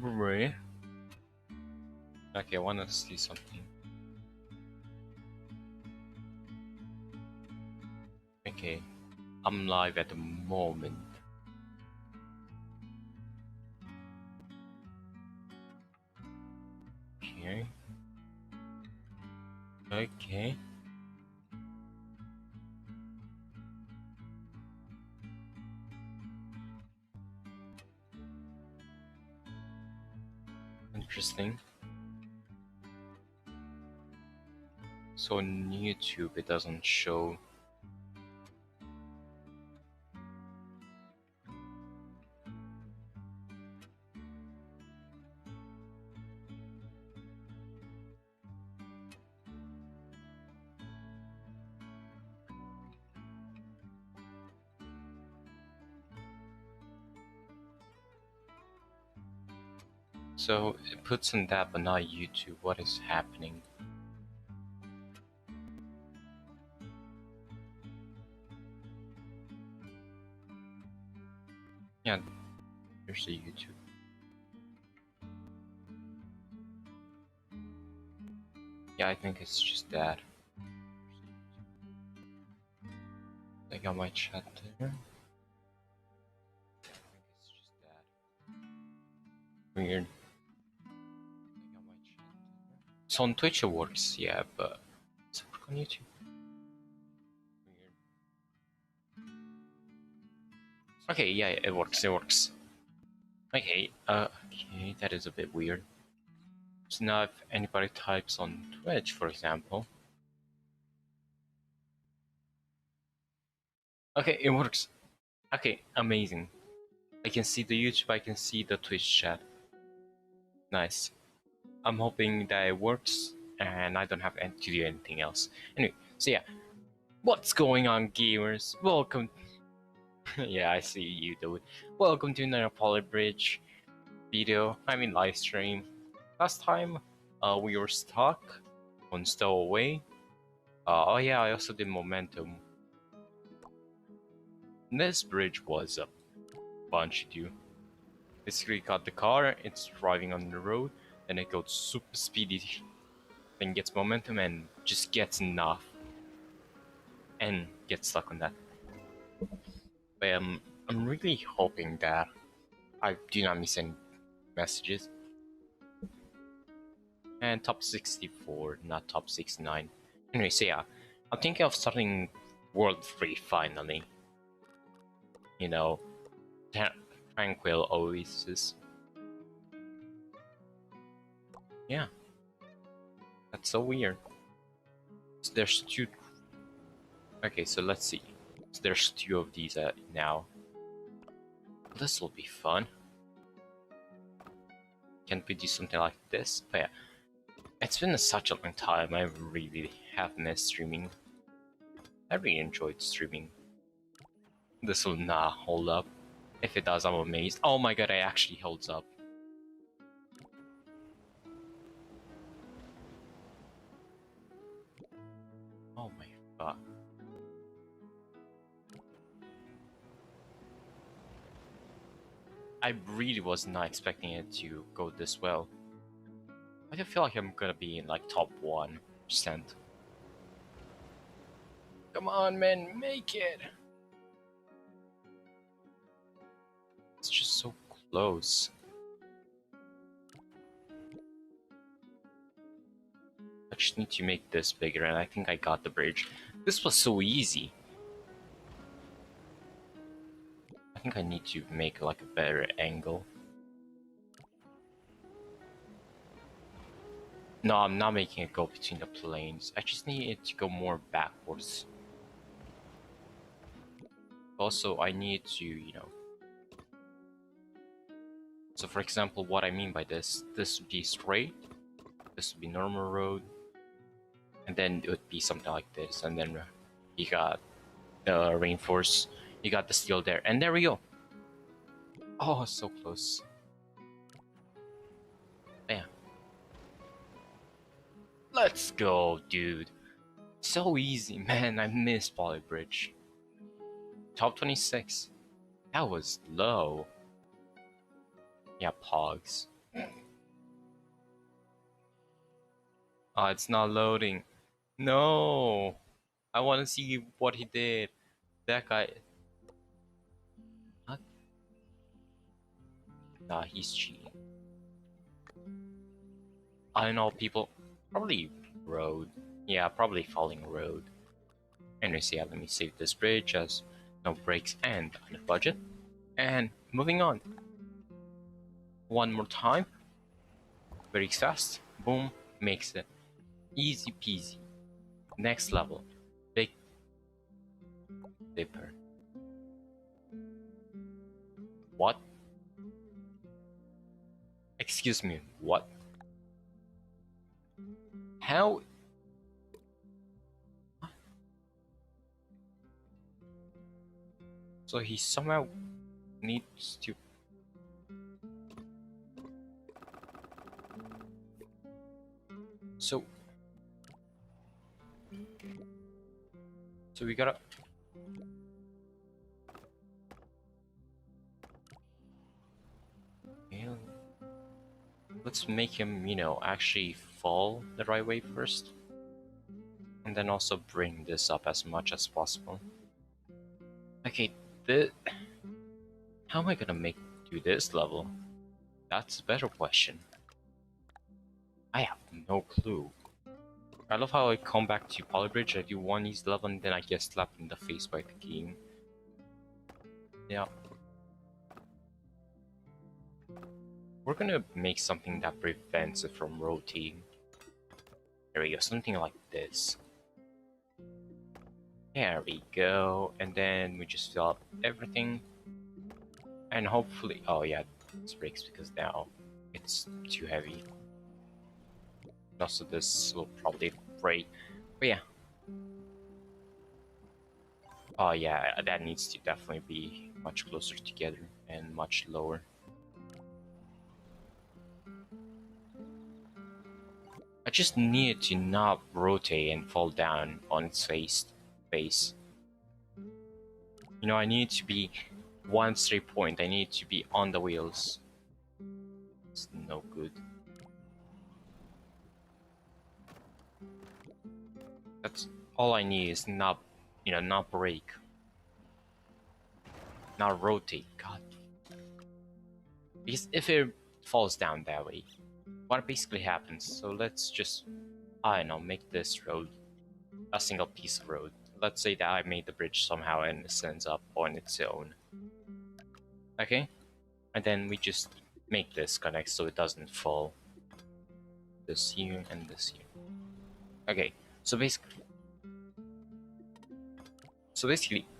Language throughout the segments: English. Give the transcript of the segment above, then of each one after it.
Really? Okay, I wanna see something. Okay, I'm live at the moment. Okay. Okay. Interesting. So on YouTube it doesn't show. So it puts in that but not YouTube. What is happening? Yeah, there's the YouTube. Yeah, I think it's just that. I got my chat there. I think it's just that. Weird. I got my chat there. So on Twitch it works, yeah, but does it work on YouTube? Weird. Okay, yeah, it works, it works. Okay, okay, that is a bit weird. So now if anybody types on Twitch, for example. Okay, it works. Okay, amazing. I can see the YouTube, I can see the Twitch chat. Nice. I'm hoping that it works and I don't have to do anything else. Anyway, so yeah. What's going on, gamers? Welcome. Yeah, I see you, dude. Welcome to another Polybridge video. I mean, live stream. Last time, we were stuck on Stowaway. Oh yeah, I also did Momentum. This bridge was a bunch to do. Basically, got the car, it's driving on the road, then it goes super speedy, then gets momentum and just gets enough, and gets stuck on that. But I'm really hoping that I do not miss any messages. And top 64, not top 69. Anyway, so yeah, I'm thinking of starting World 3 finally. You know, Tranquil Oasis. Yeah. That's so weird. So there's two. Okay, so let's see. So there's two of these now. This will be fun. Can we do something like this? But yeah, it's been such a long time. I really have missed streaming. I really enjoyed streaming. This will not hold up. If it does, I'm amazed. Oh my god, it actually holds up. Oh my god. I really was not expecting it to go this well. I do feel like I'm gonna be in like top 1%. Come on, man, make it! It's just so close. I just need to make this bigger, and I think I got the bridge. This was so easy. I think I need to make like a better angle. No, I'm not making it go between the planes. I just need it to go more backwards. Also, I need to, you know... So for example, what I mean by this would be straight, this would be normal road, and then it would be something like this, and then you got the reinforce, you got the steel there, and there we go. Oh, so close. Bam. Let's go, dude. So easy, man. I missed Polybridge. Top 26. That was low. Yeah, Pogs. Oh, it's not loading. No! I want to see what he did. That guy. What? Nah, he's cheating. I know people. Probably road. Yeah, probably falling road. Anyways, yeah, let me save this bridge as no breaks and on a budget. And moving on. One more time. Very fast. Boom. Makes it. Easy peasy. Next level. Big Dipper. What? Excuse me, what? How? So he somehow needs to. So. So we gotta. Yeah, let's make him, actually fall the right way first. And then also bring this up as much as possible. Okay, how am I gonna do this level? That's a better question. I have no clue. I love how I come back to Polybridge, I do one easy level, and then I get slapped in the face by the game. Yeah. We're gonna make something that prevents it from rotating. There we go, something like this. There we go, and then we just fill up everything. And hopefully, oh yeah, this breaks because now it's too heavy. Also, this will probably break. But yeah. Oh yeah, that needs to definitely be much closer together and much lower. I just need to not rotate and fall down on its face. I need to be one straight point. I need to be on the wheels. It's no good. That's all I need is not break. Not rotate. God. Because if it falls down that way, what basically happens? So let's just, I don't know, make this road a single piece of road. Let's say that I made the bridge somehow and it stands up on its own. Okay? And then we just make this connect so it doesn't fall. This here and this here. Okay, so basically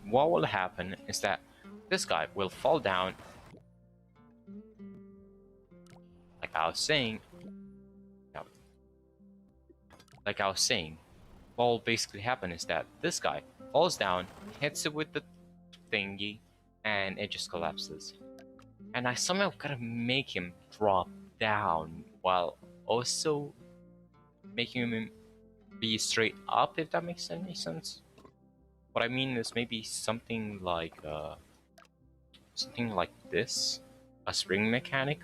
what will happen is that this guy will fall down, like I was saying. Like I was saying, what will basically happen is that this guy falls down, hits it with the thingy, and it just collapses. And I somehow gotta make him drop down while also making him be straight up, if that makes any sense. What I mean is maybe something like this, a spring mechanic.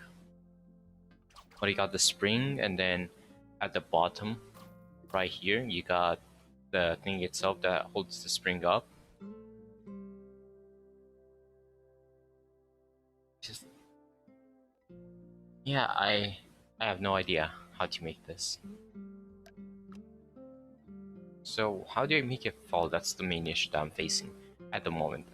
But you got the spring, and then at the bottom, right here, you got the thing itself that holds the spring up. Just yeah, I have no idea how to make this. So how do I make it fall? That's the main issue that I'm facing at the moment.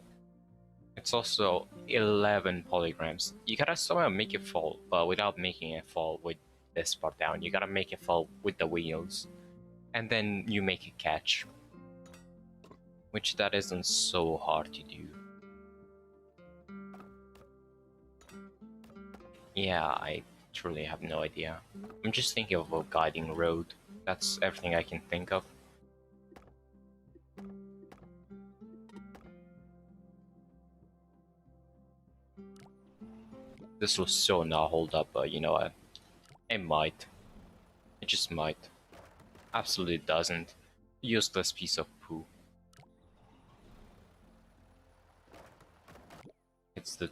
It's also 11 polygrams. You gotta somehow make it fall, but without making it fall with this part down. You gotta make it fall with the wheels. And then you make it catch. Which that isn't so hard to do. Yeah, I truly have no idea. I'm just thinking of a guiding road. That's everything I can think of. This will so not hold up, but you know what? It might. It just might. Absolutely doesn't. Useless piece of poo. It's the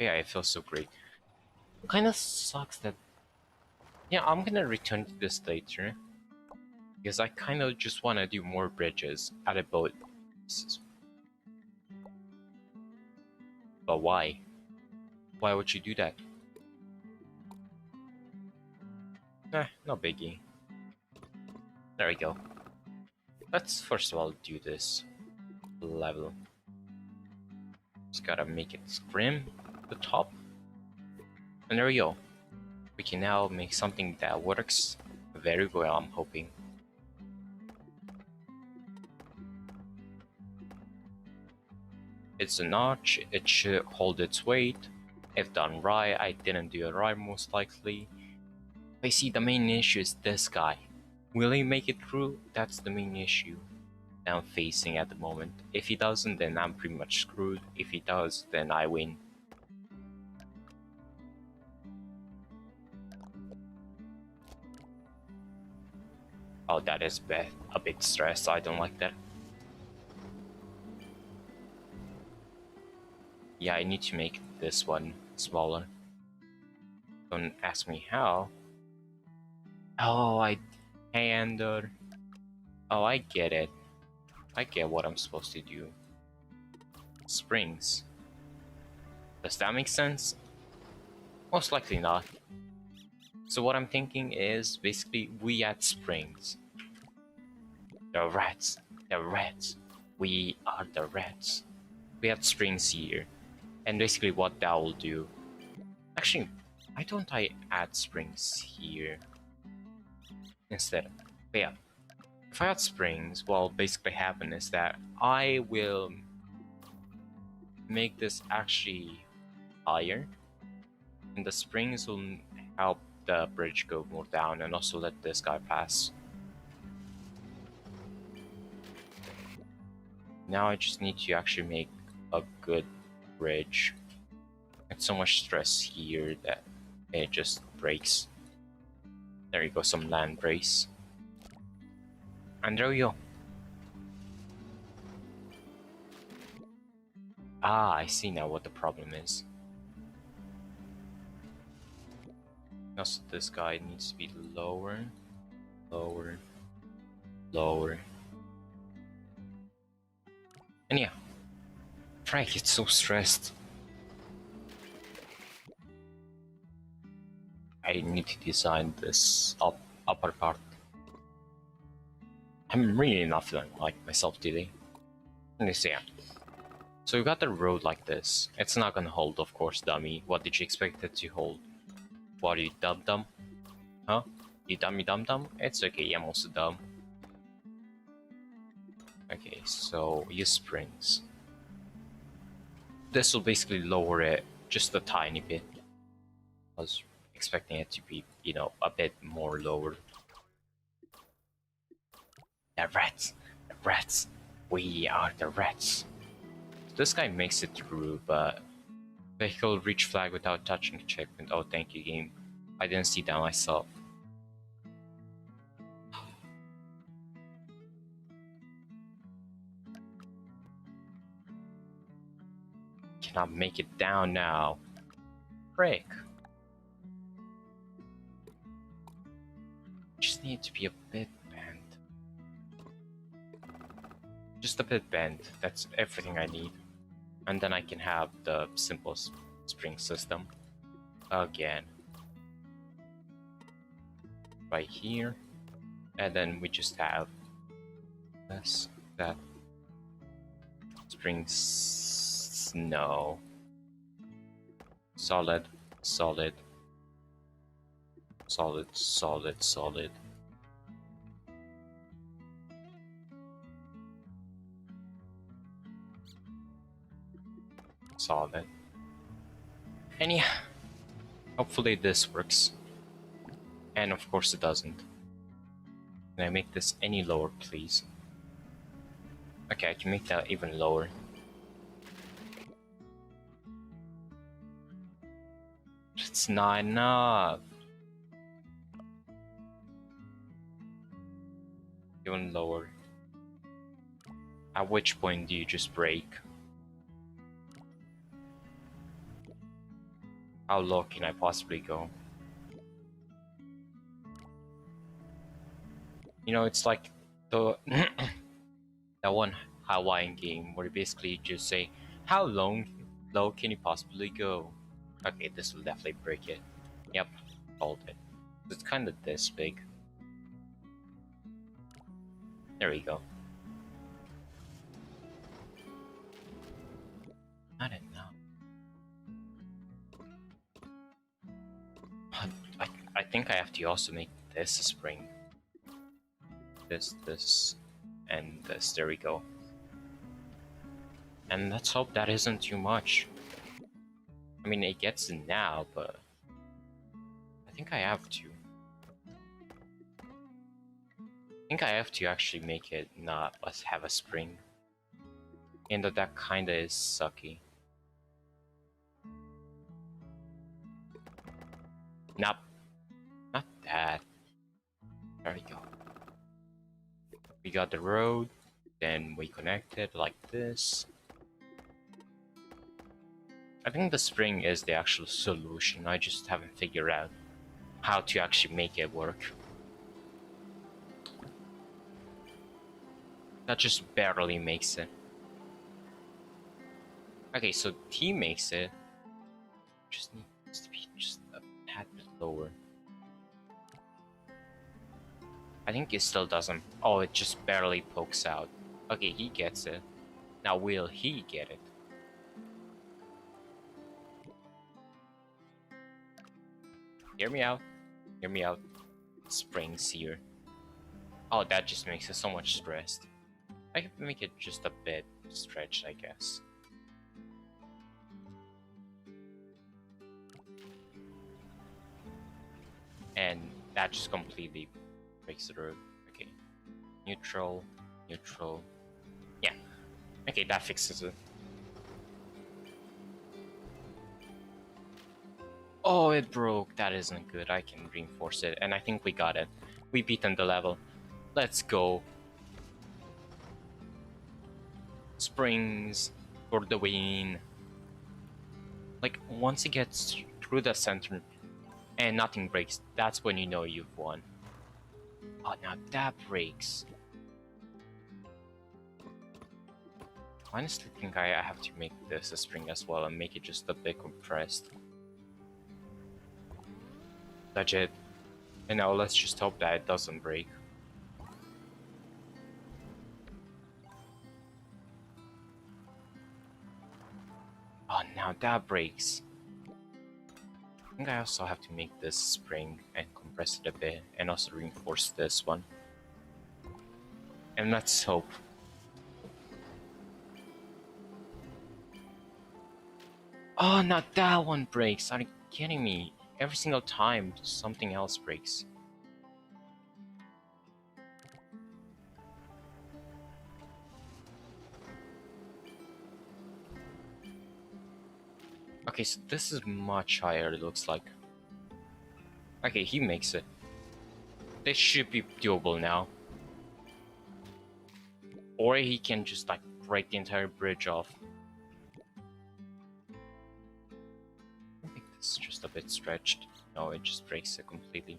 Yeah, it feels so great. Kind of sucks that. Yeah, I'm gonna return to this later because I kind of just want to do more bridges at a boat. But why? Why would you do that? No biggie. There we go. Let's first of all do this level. Just gotta make it scrim the top. And there we go. We can now make something that works very well, I'm hoping. It's a notch, it should hold its weight. If done right, I didn't do it right most likely. I see the main issue is this guy. Will he make it through? That's the main issue that I'm facing at the moment. If he doesn't, then I'm pretty much screwed. If he does, then I win. Oh, that is a bit stress. I don't like that. Yeah, I need to make this one smaller. Don't ask me how. Oh, Oh, I get it. I get what I'm supposed to do. Springs. Does that make sense? Most likely not. So what I'm thinking is basically we add springs. The rats. The rats. We are the rats. We add springs here. And basically what that will do. Actually, why don't I add springs here instead? But yeah. If I add springs, what will basically happen is that I will make this actually higher, and the springs will help the bridge go more down and also let this guy pass. Now I just need to actually make a good bridge. It's so much stress here that it just breaks. There you go, some land brace. And there we go. Ah, I see now what the problem is. Also, this guy needs to be lower, lower, lower. And yeah, Frank, it's so stressed. I need to design this upper part. I'm really not feeling like myself today. Anyways, yeah. So we got the road like this. It's not gonna hold, of course, dummy. What did you expect it to hold? What, are you dumb? Huh? You dummy dumb? It's okay, I'm also dumb. Okay, so use springs. This will basically lower it just a tiny bit. I was expecting it to be, you know, a bit more lower. The rats! The rats! We are the rats! This guy makes it through, but vehicle reach flag without touching checkpoint. Oh, thank you, game. I didn't see that myself. Cannot make it down now. Break. Just need to be a bit bent. Just a bit bent. That's everything I need. And then I can have the simple spring system again. Right here. And then we just have this, that. Springs. No. Solid, solid. Solid, solid, solid. Solid. And yeah, hopefully this works. And of course it doesn't. Can I make this any lower, please? Okay, I can make that even lower. It's not enough. Even lower. At which point do you just break? How low can I possibly go? You know, it's like the that one Hawaiian game where you basically just say, how low can you possibly go? Okay, this will definitely break it. Yep, hold it. It's kind of this big. There we go. I don't know. I think I have to also make this a spring. This, and this. There we go. And let's hope that isn't too much. I mean, it gets it now, but I think I have to. I think I have to actually make it not us have a spring. And that kinda is sucky. Nope. Not that. There we go. We got the road, then we connect it like this. I think the spring is the actual solution. I just haven't figured out how to actually make it work. That just barely makes it. Okay, so T makes it. Just needs to be just a tad bit lower. I think it still doesn't. Oh, it just barely pokes out. Okay, he gets it. Now will he get it? Hear me out. Hear me out. Springs here. Oh, that just makes it so much stressed. I can make it just a bit stretched, I guess. And that just completely breaks the road. Okay. Neutral. Neutral. Yeah. Okay, that fixes it. Oh, it broke. That isn't good. I can reinforce it. And I think we got it. We beaten the level. Let's go. Springs for the win. Like, once it gets through the center and nothing breaks, that's when you know you've won. Oh, now that breaks. I honestly think I have to make this a spring as well and make it just a bit compressed. That's it. And now let's just hope that it doesn't break. Oh, now that breaks. I think I also have to make this spring and compress it a bit and also reinforce this one. And let's hope. Oh, not that one breaks. Are you kidding me? Every single time something else breaks. Okay, so this is much higher, it looks like. Okay, he makes it. This should be doable now. Or he can just like break the entire bridge off. I think this is just a bit stretched. No, it just breaks it completely.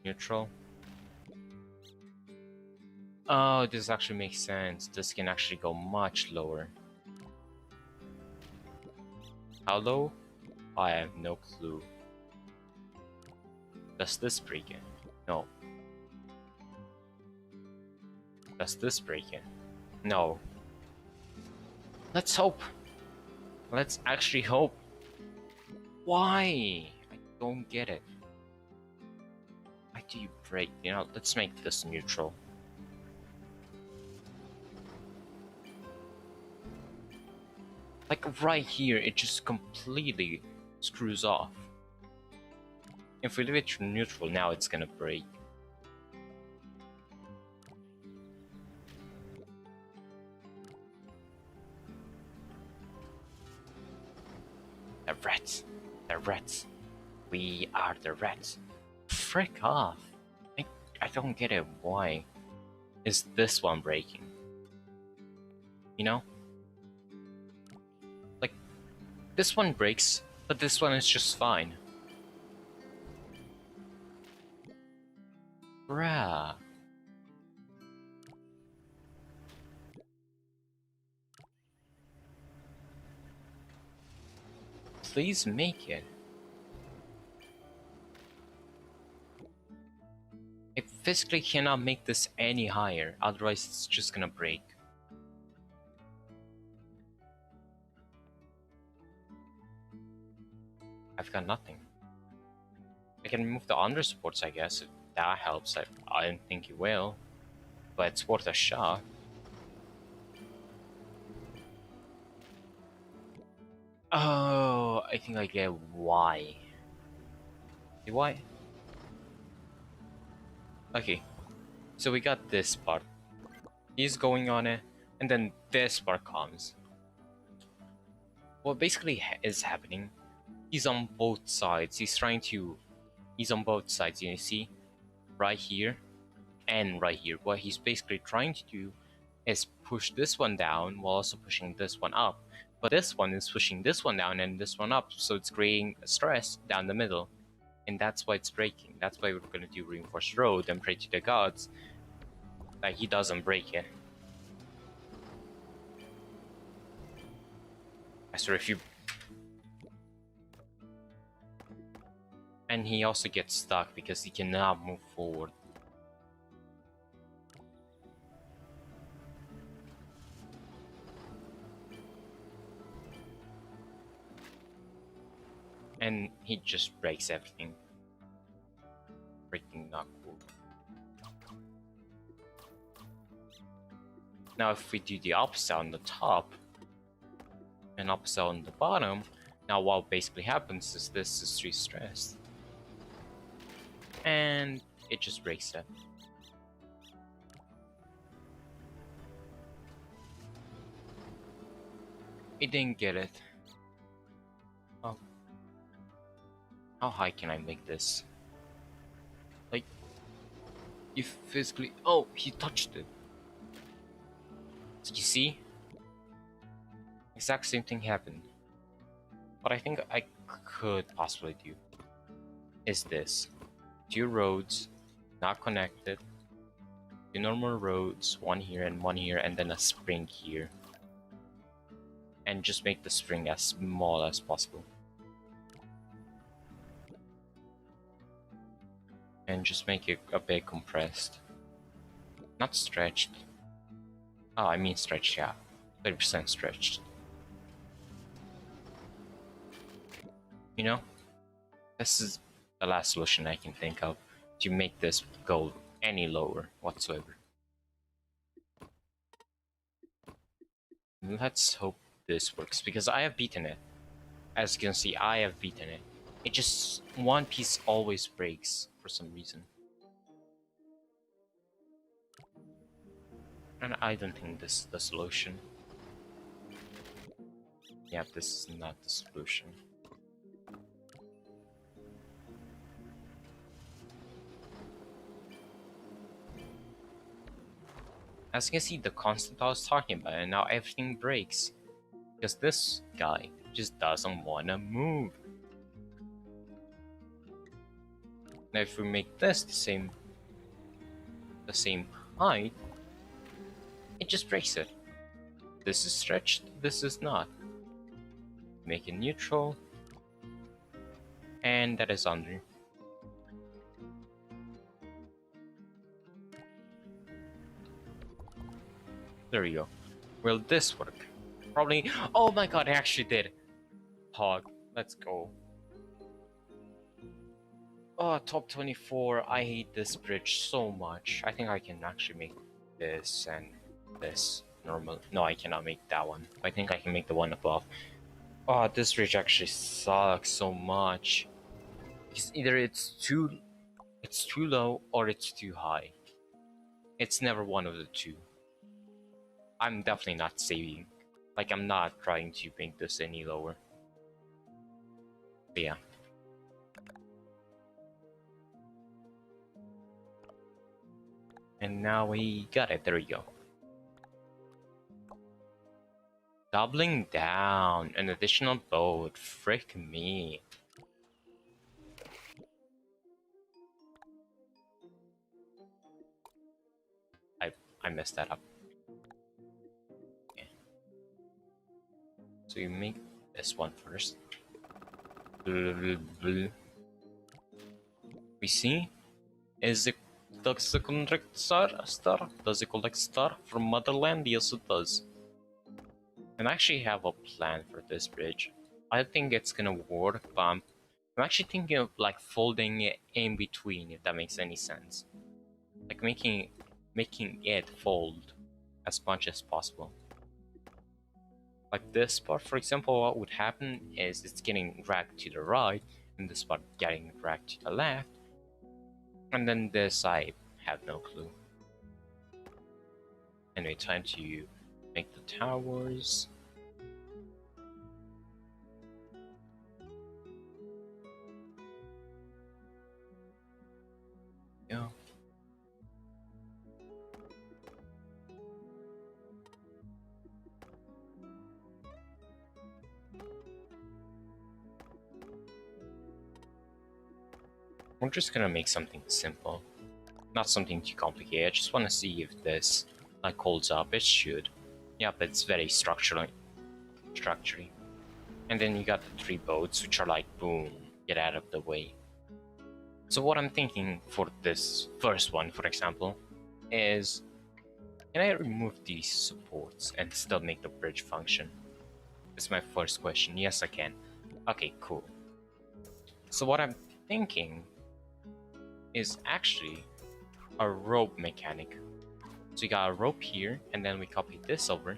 Neutral. Oh, this actually makes sense. This can actually go much lower. How low? I have no clue. Does this break it? No. Does this break it? No. Let's hope. Let's actually hope. Why? I don't get it. Why do you break? You know, let's make this neutral. Like right here, it just completely screws off. If we leave it to neutral now, it's gonna break. The rats. The rats. We are the rats. Frick off. I don't get it. Why is this one breaking? You know? Like, this one breaks But this one is just fine. Bruh. Please make it. I physically cannot make this any higher, otherwise it's just gonna break. I've got nothing. I can remove the under supports, I guess, if that helps. I don't think it will, but it's worth a shot. Oh, I think I get why. Why? Okay, so we got this part. He's going on it, and then this part comes. What basically is happening, he's on both sides. He's on both sides, you see? Right here and right here. What he's basically trying to do is push this one down while also pushing this one up. But this one is pushing this one down and this one up, so it's creating a stress down the middle. And that's why it's breaking. That's why we're gonna do reinforced road and pray to the gods that he doesn't break it. So if you... And he also gets stuck because he cannot move forward. And he just breaks everything. Freaking not cool. Now if we do the opposite on the top and opposite on the bottom, now what basically happens is this is re-stressed. And it just breaks it. It didn't get it. Oh. How high can I make this? Like, you physically... Oh, he touched it. So you see? Exact same thing happened. What I think I could possibly do is this. 2 roads, not connected. 2 normal roads, one here, and then a spring here. And just make the spring as small as possible. And just make it a bit compressed. Not stretched. Oh, I mean stretched, yeah. 30% stretched. You know? This is the last solution I can think of to make this go any lower whatsoever. Let's hope this works, because I have beaten it. As you can see, I have beaten it. It just... one piece always breaks for some reason. And I don't think this is the solution. Yeah, this is not the solution. As you can see, the constant I was talking about, and now everything breaks. Because this guy just doesn't wanna move. Now if we make this the same height, it just breaks it. This is stretched, this is not. Make it neutral, and that is under. There we go. Will this work? Probably. Oh my god, I actually did. Hog, let's go. Oh, top 24. I hate this bridge so much. I think I can actually make this and this normal. No, I cannot make that one. I think I can make the one above. Oh, this bridge actually sucks so much. Because either it's too low or it's too high. It's never one of the two. I'm definitely not saving. Like, I'm not trying to make this any lower. But yeah. And now we got it. There we go. Doubling down, an additional boat. Frick me. I I messed that up. Yeah. So you make this one first. We see? Does it collect star? Does it collect star from Motherland? Yes, it does. And I actually have a plan for this bridge. I think it's gonna work, but I'm actually thinking of like folding it in between, if that makes any sense. Like making it fold as much as possible. Like this part, for example, what would happen is it's getting dragged to the right, and this part getting dragged to the left, and then this I have no clue. Anyway, time to make the towers. Yeah. We're just gonna make something simple, not something too complicated. I just want to see if this like holds up. It should. Yep, it's very structurally. And then you got the three boats, which are like boom, get out of the way. So what I'm thinking for this first one, for example, is can I remove these supports and still make the bridge function? That's my first question. Yes, I can. Okay, cool. So what I'm thinking is actually a rope mechanic. So we got a rope here, and then we copy this over,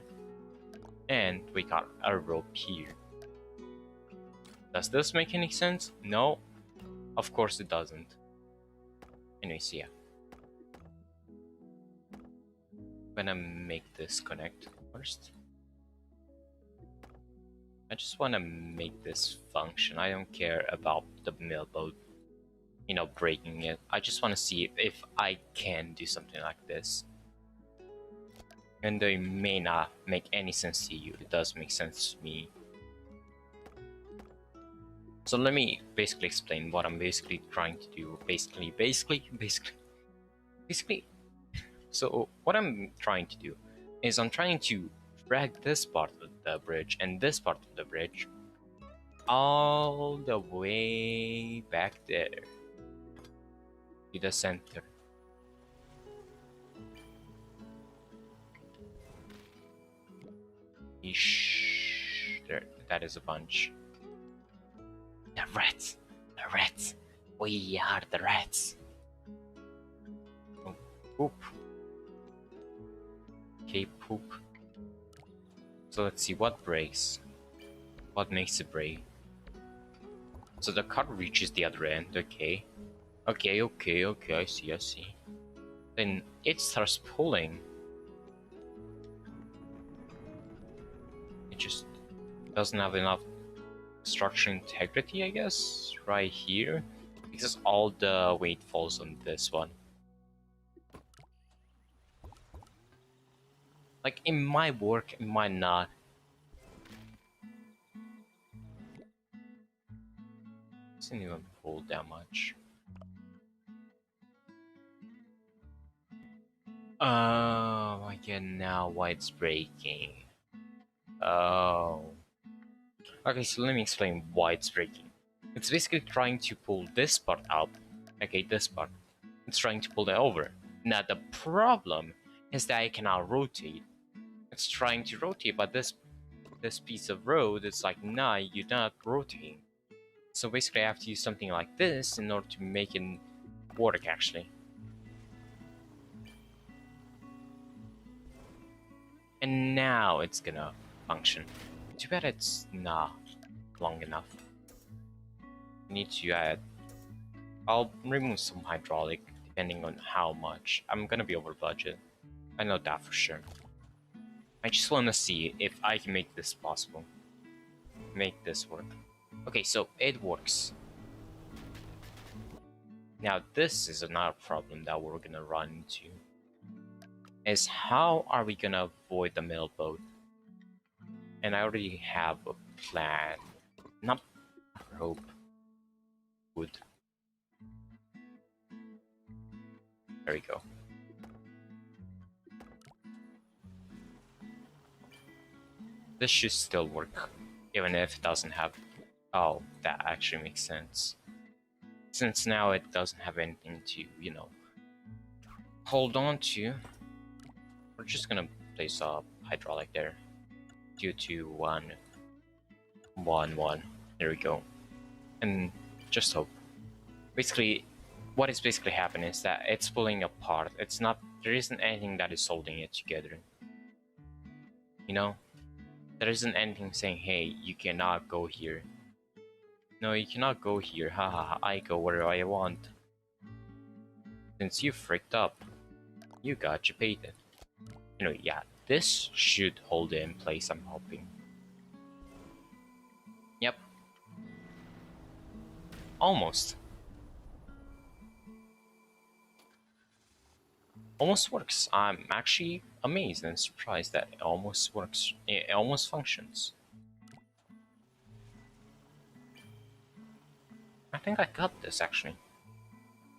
and we got a rope here. Does this make any sense? No, of course it doesn't. Anyways, yeah. I'm gonna make this connect first. I just want to make this function. I don't care about the mill boat, you know, breaking it. I just want to see if I can do something like this. And they may not make any sense to you. It does make sense to me. So let me basically explain what I'm basically trying to do. Basically. So what I'm trying to do is I'm trying to drag this part of the bridge and this part of the bridge all the way back there to the center. Eesh. There, that is a bunch. The rats! The rats! We are the rats! Oh, poop. Okay, poop. So let's see what breaks. What makes it break? So the cut reaches the other end, okay. Okay, I see. Then it starts pulling. It just doesn't have enough structural integrity, I guess, right here. Because all the weight falls on this one. Like, it might work, it might not. It doesn't even pull that much. Oh, I get now why it's breaking. Oh. Okay, so let me explain why it's breaking. It's basically trying to pull this part up. Okay, this part. It's trying to pull it over. Now the problem is that it cannot rotate. It's trying to rotate, but this piece of road is like, nah, you're not rotating. So basically I have to use something like this in order to make it work actually. And now it's gonna function. Too bad it's not long enough. I need to add. I'll remove some hydraulic depending on how much. I'm gonna be over budget. I know that for sure. I just wanna see if I can make this possible. Make this work. Okay, so it works. Now this is another problem that we're gonna run into. Is how are we gonna avoid the middle boat? And I already have a plan. Not rope. Wood. There we go. This should still work, even if it doesn't have... Oh, that actually makes sense. Since now it doesn't have anything to, hold on to, we're just gonna place a hydraulic there. 2, 2, 1, 1, 1. There we go. And just hope. Basically, what is basically happening is that it's pulling apart. It's not... There isn't anything that is holding it together. You know? There isn't anything saying, hey, you cannot go here. No, you cannot go here. Haha, I go where I want. Since you freaked up, you got you paid it. Yeah, this should hold it in place, I'm hoping. Yep. Almost. Almost works. I'm actually amazed and surprised that it almost works. It almost functions. I think I got this actually.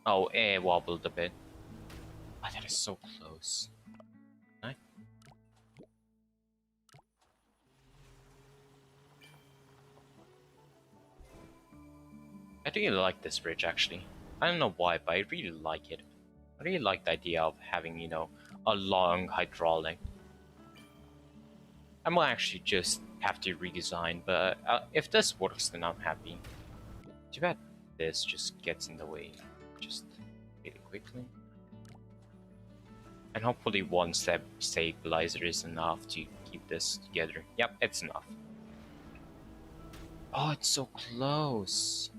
Oh, it wobbled a bit. Oh, that is so close. Right? I really like this bridge actually. I don't know why, but I really like it. I really like the idea of having, a long hydraulic. I might actually just have to redesign, but if this works, then I'm happy. Too bad this just gets in the way. Just really quickly. And hopefully one step stabilizer is enough to keep this together. Yep, it's enough. Oh, it's so close.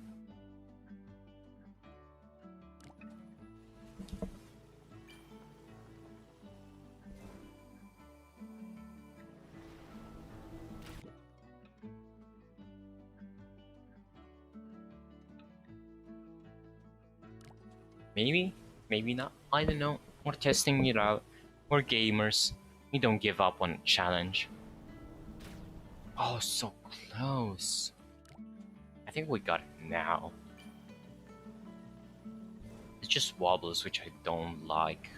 Maybe, maybe not. I don't know. We're testing it out. We're gamers. We don't give up on a challenge. Oh, so close. I think we got it now. It just wobbles, which I don't like.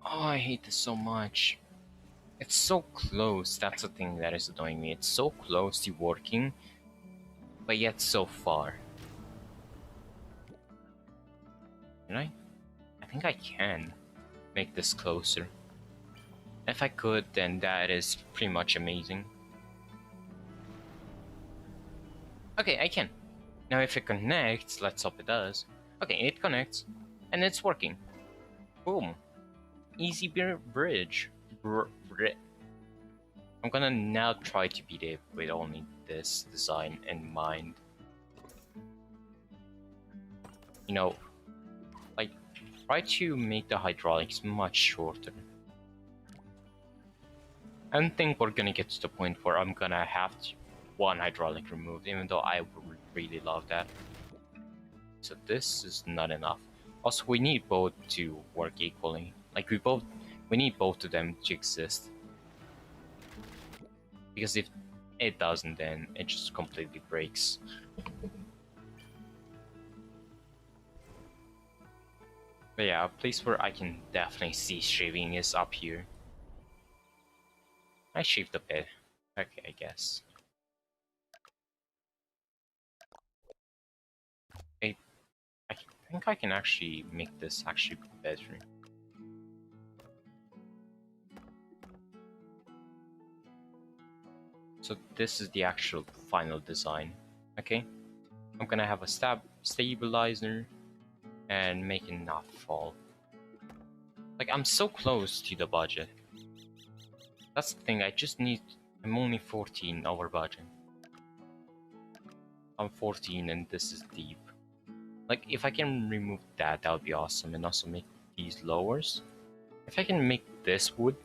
Oh, I hate this so much. It's so close. That's the thing that is annoying me. It's so close to working, but yet so far. Can I? I think I can make this closer. If I could, then that is pretty much amazing. Okay, I can. Now if it connects, let's hope it does. Okay, it connects, and it's working. Boom. Easy bridge. I'm gonna now try to beat it with only this design in mind. Like, try to make the hydraulics much shorter. I don't think we're gonna get to the point where I'm gonna have one hydraulic removed, even though I would really love that. So this is not enough. Also, we need both to work equally. Like, we need both of them to exist. Because if it doesn't, then it just completely breaks. But yeah, a place where I can definitely see shaving is up here. I shaved a bit. Okay, I guess. I think I can actually make this actually better. So this is the actual final design. Okay, I'm gonna have a stabilizer and make it not fall. Like, I'm so close to the budget. That's the thing, I'm only 14 over budget. I'm 14 and this is deep. Like, if I can remove that, that would be awesome, and also make these lowers. If I can make this wood,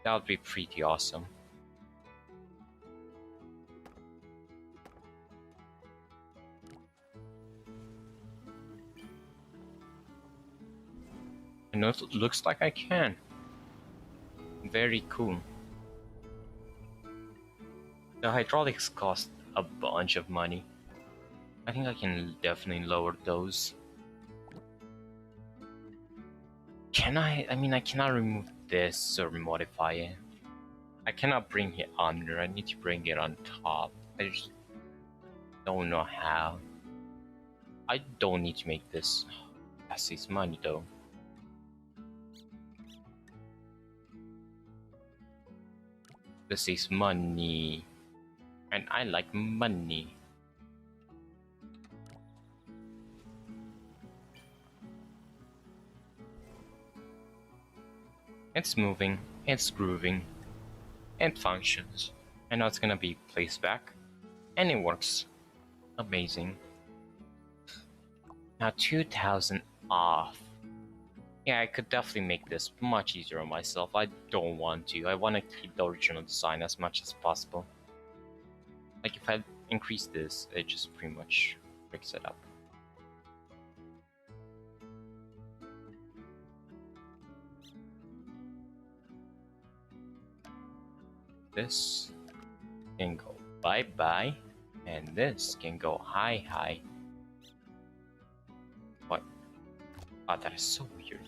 that would be pretty awesome. And it looks like I can. Very cool. The hydraulics cost a bunch of money. I think I can definitely lower those. Can I? I mean, I cannot remove this or modify it. I cannot bring it under. I need to bring it on top. I just don't know how. I don't need to make this. That saves money though. This is money. And I like money. It's moving, it's grooving, it functions. And now it's gonna be placed back. And it works. Amazing. Now 2000 off. Yeah, I could definitely make this much easier on myself. I don't want to. I want to keep the original design as much as possible. Like if I increase this, it just pretty much breaks it up. This can go bye-bye, and this can go hi-hi. What? Ah, that is so weird.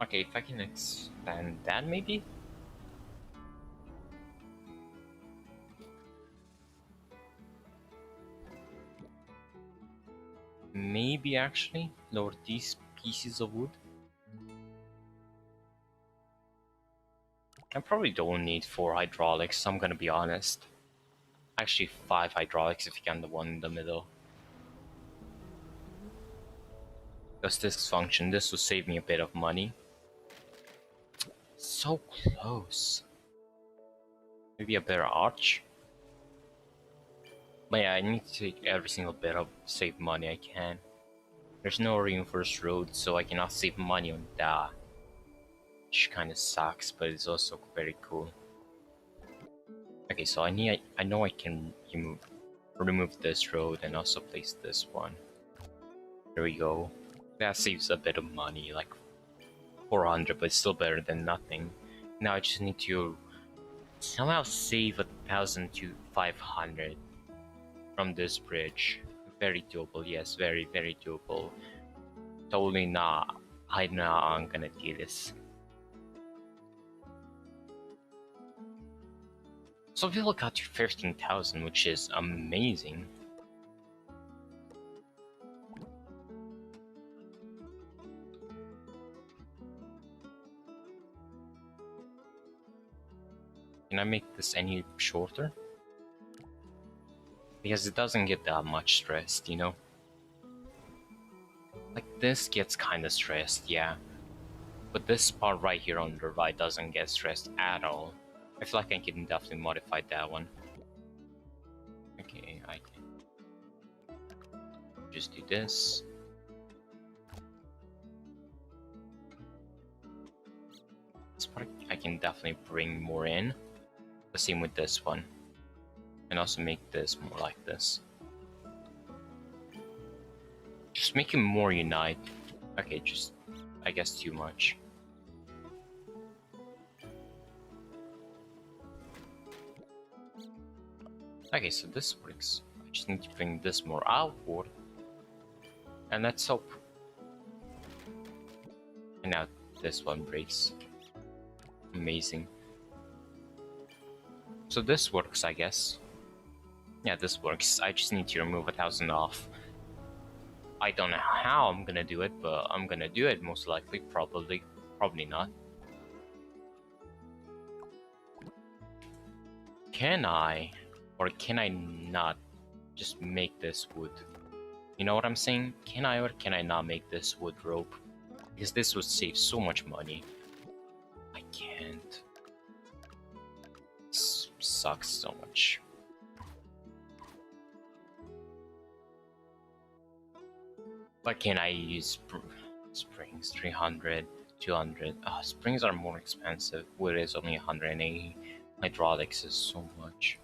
Okay, if I can expand that maybe? Maybe actually lower these pieces of wood. I probably don't need 4 hydraulics, I'm gonna be honest. Actually 5 hydraulics if you can, the one in the middle. Does this function? This will save me a bit of money. So close. Maybe a better arch? But yeah, I need to take every single bit of save money I can. There's no reinforced road, so I cannot save money on that. Which kinda sucks, but it's also very cool. Okay, so I know I can remove this road and also place this one. There we go. That saves a bit of money, like 400, but it's still better than nothing. Now I just need to somehow save 1,000 to 500 from this bridge. Very doable, yes, very, very doable. Totally not. I know I'm gonna do this. So we all got to 15,000, which is amazing. Can I make this any shorter? Because it doesn't get that much stressed, you know? Like this gets kinda stressed, yeah. But this part right here on the right doesn't get stressed at all. I feel like I can definitely modify that one. Okay, I can just do this. This part I can definitely bring more in. The same with this one. And also make this more like this. Just make him more unite. Okay, just, I guess too much. Okay, so this works. I just need to bring this more outward. And let's hope. And now this one breaks. Amazing. So this works, I guess. Yeah, this works. I just need to remove 1,000 off. I don't know how I'm gonna do it, but I'm gonna do it most likely. Probably not. Can I, or can I not, just make this wood? You know what I'm saying? Can I or can I not make this wood rope? Because this would save so much money. I can't. This sucks so much. But can I use springs? 300, 200. Springs are more expensive. Wood is only 180. Hydraulics is so much.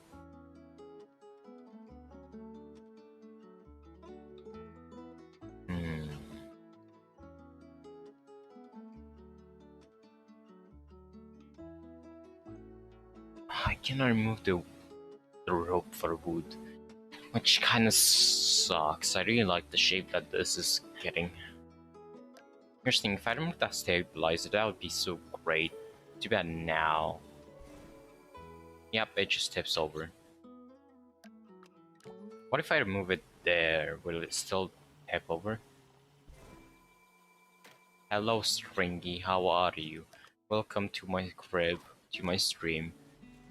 cannot remove the rope for wood, which kind of sucks. I really like the shape that this is getting. Here's the thing, if I remove that stabilizer, that would be so great. Too bad now. Yep, it just tips over. What if I remove it there? Will it still tip over? Hello, Stringy, how are you? Welcome to my crib, to my stream.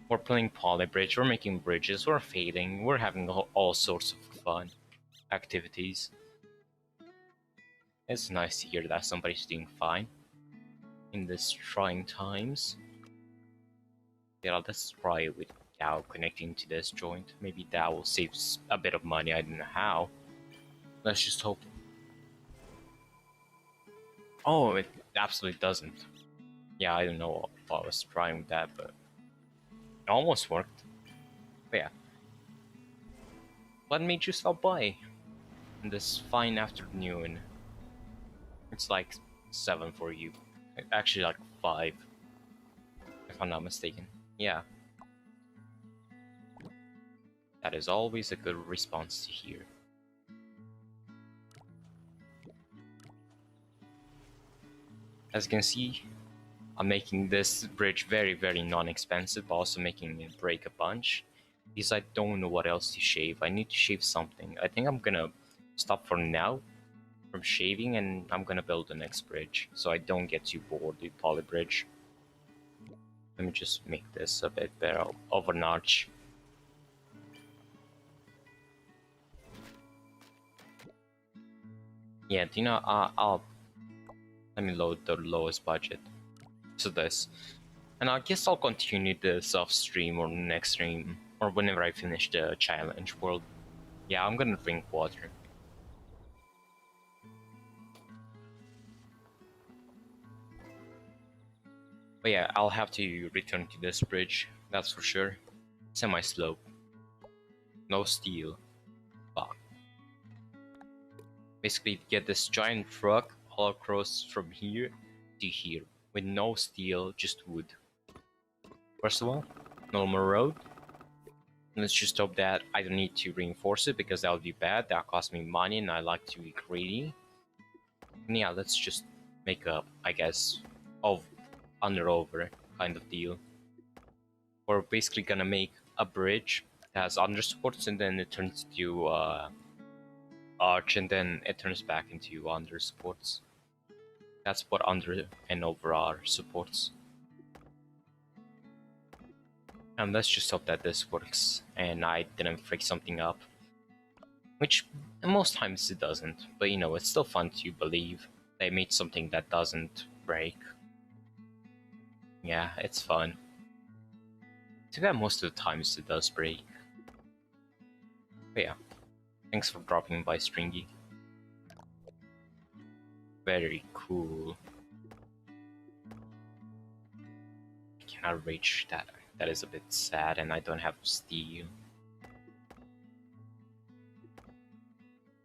We're playing Polybridge, we're making bridges, we're fading, we're having all sorts of fun activities. It's nice to hear that somebody's doing fine in these trying times. Yeah, let's try it without connecting to this joint. Maybe that will save a bit of money, I don't know how. Let's just hope. Oh, it absolutely doesn't. Yeah, I don't know if I was trying with that, but it almost worked. But yeah. What made you stop by on this fine afternoon? It's like 7 for you. Actually, like 5, if I'm not mistaken. Yeah. That is always a good response to hear. As you can see, I'm making this bridge very, very non-expensive, but also making it break a bunch. Because I don't know what else to shave. I need to shave something. I think I'm gonna stop for now from shaving, and I'm gonna build the next bridge, so I don't get too bored with Polybridge. Let me just make this a bit better of a notch. Yeah, do you know, let me load the lowest budget. So this. And I guess I'll continue this off stream or next stream, or whenever I finish the challenge world. Yeah, I'm gonna drink water. But yeah, I'll have to return to this bridge, that's for sure. Semi-slope. No steel. Fuck. Basically, get this giant truck all across from here to here, with no steel, just wood. First of all, normal road. Let's just hope that I don't need to reinforce it, because that would be bad. That costs me money and I like to be greedy. And yeah, let's just make a, I guess, of under over kind of deal. We're basically gonna make a bridge that has under supports, and then it turns to arch, and then it turns back into under supports. That's what under and over are supports. And let's just hope that this works and I didn't freak something up. Which most times it doesn't, but you know, it's still fun to believe they made something that doesn't break. Yeah, it's fun. Too bad most of the times it does break. But yeah, thanks for dropping by, Stringy. Very cool. I cannot reach that. That is a bit sad, and I don't have steel.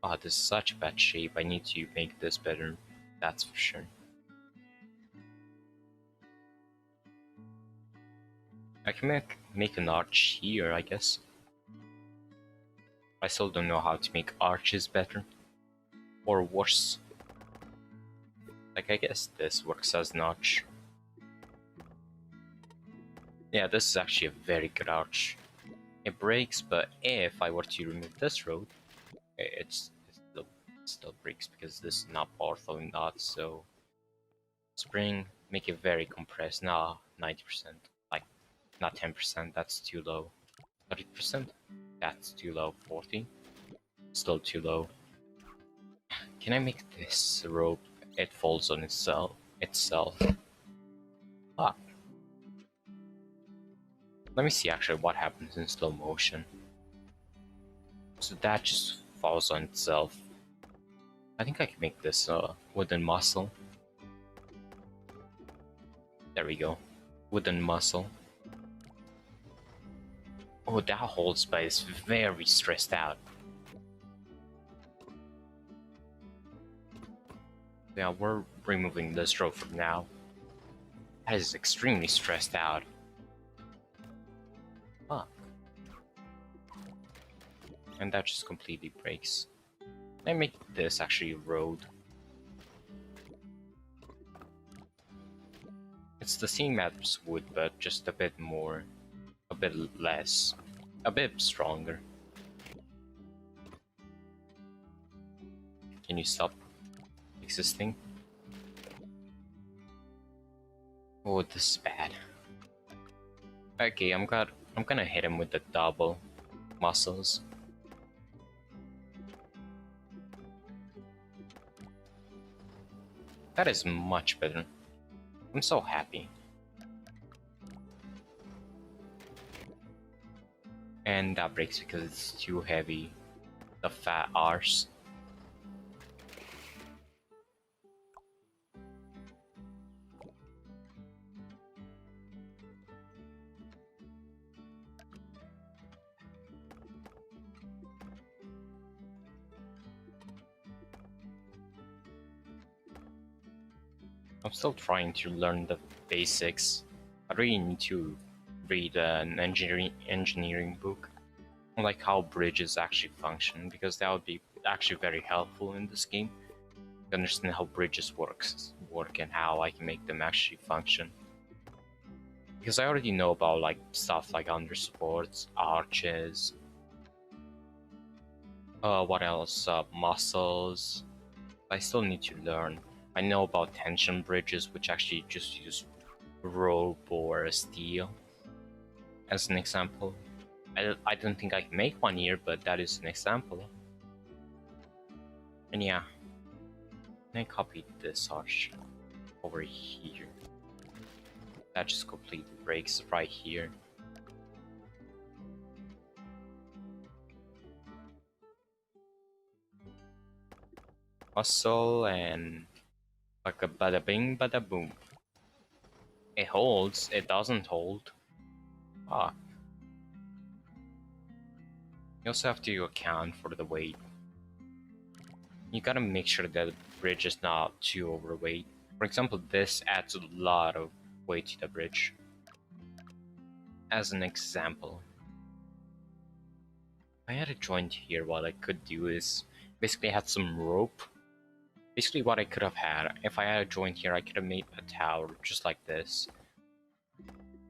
Oh, this is such a bad shape. I need to make this better. That's for sure. I can make an arch here, I guess. I still don't know how to make arches better. Or worse. Like, I guess this works as an arch. Yeah, this is actually a very good arch. It breaks, but if I were to remove this road, it still breaks, because this is not powerful enough. So spring, make it very compressed. Now 90%, like not 10%, that's too low. 30%, that's too low. 40, still too low. Can I make this rope? It falls on itself. Ah. Let me see actually what happens in slow motion. So that just falls on itself. I think I can make this wooden muscle. There we go. Wooden muscle. Oh, that whole space is very stressed out. Yeah, we're removing this rope for now. That is extremely stressed out. And that just completely breaks. I make this actually a road. It's the same as wood, but just a bit more, a bit less, a bit stronger. Can you stop existing? Oh, this is bad. Okay, I'm gonna hit him with the double muscles. That is much better. I'm so happy. And that breaks because it's too heavy. The fat arse. I'm still trying to learn the basics. I really need to read an engineering book on like how bridges actually function, because that would be actually very helpful in this game to understand how bridges work and how I can make them actually function. Because I already know about like stuff like undersports, arches, what else? Muscles. I still need to learn. I know about tension bridges, which actually just use rope or steel as an example. I don't think I can make one here, but that is an example. And yeah, I copied this arch over here. That just completely breaks right here. Muscle and like a bada bing, bada boom. It holds, it doesn't hold. Ah. You also have to account for the weight. You gotta make sure that the bridge is not too overweight. For example, this adds a lot of weight to the bridge. As an example, if I had a joint here, what I could do is basically have some rope. Basically what I could have had, if I had a joint here, I could have made a tower just like this.